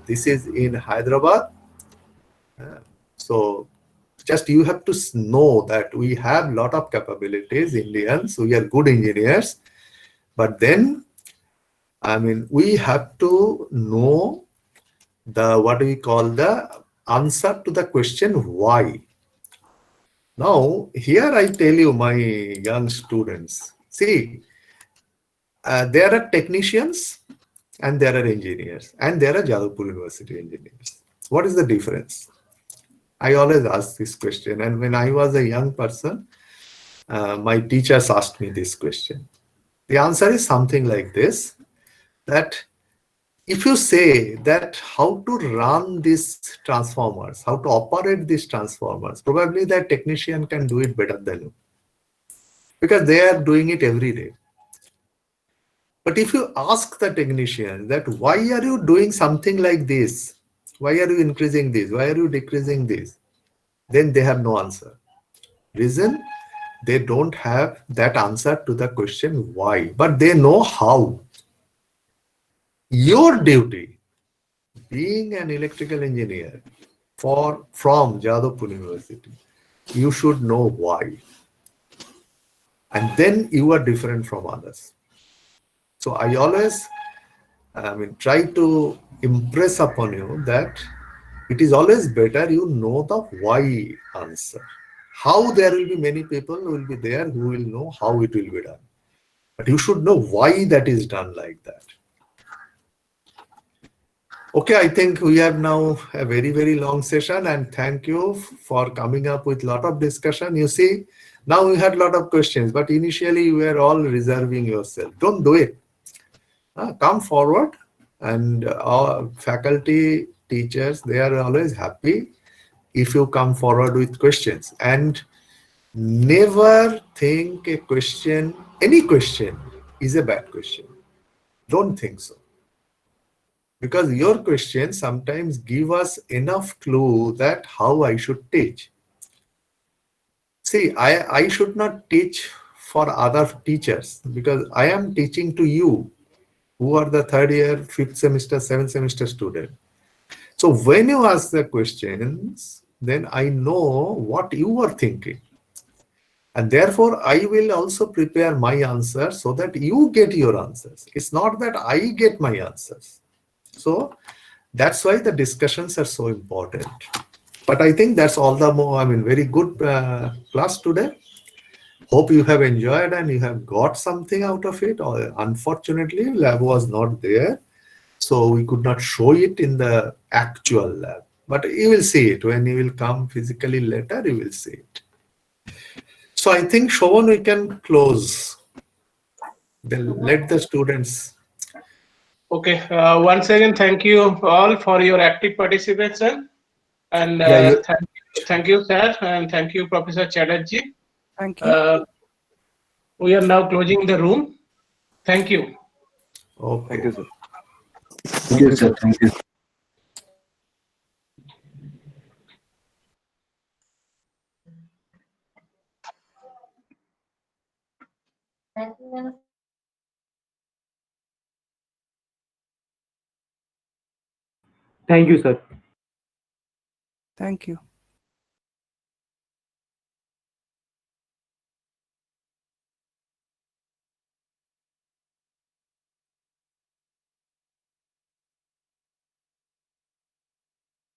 S1: This is in Hyderabad. So just you have to know that we have lot of capabilities, Indians, we are good engineers, but then, I mean, we have to know the, what we call the answer to the question why. Now, here I tell you, my young students, see, there are technicians and there are engineers and there are Jadavpur University engineers. What is the difference? I always ask this question, and when I was a young person, my teachers asked me this question. The answer is something like this, that if you say that how to run these transformers, how to operate these transformers, probably that technician can do it better than you, because they are doing it every day. But if you ask the technician that why are you doing something like this, why are you increasing this, why are you decreasing this, then they have no answer. Reason? They don't have that answer to the question why, but they know how. Your duty, being an electrical engineer from Jadavpur University, you should know why. And then you are different from others. So I always try to impress upon you that it is always better you know the why answer. How, there will be many people who will be there who will know how it will be done. But you should know why that is done like that. Okay, I think we have now a very, very long session, and thank you for coming up with a lot of discussion. You see, now we had a lot of questions, but initially you were all reserving yourself. Don't do it. Come forward, and our faculty, teachers, they are always happy if you come forward with questions. And never think a question, any question, is a bad question. Don't think so. Because your questions sometimes give us enough clue that how I should teach. See, I should not teach for other teachers, because I am teaching to you who are the third year, fifth semester, seventh semester student. So when you ask the questions, then I know what you are thinking. And therefore, I will also prepare my answers so that you get your answers. It's not that I get my answers. So that's why the discussions are so important. But I think that's all the more, very good class today. Hope you have enjoyed and you have got something out of it. Or unfortunately, lab was not there, so we could not show it in the actual lab. But you will see it when you will come physically later. You will see it. So I think, Shovan, we can close. Then let the students.
S2: Okay. Once again, thank you all for your active participation, and thank you, sir, and thank you, Professor Chatterjee.
S3: Thank you.
S2: We are now closing the room. Thank you.
S1: Okay.
S4: Thank you, sir.
S7: Thank you, sir. Thank you.
S4: Thank you, sir.
S3: Thank you.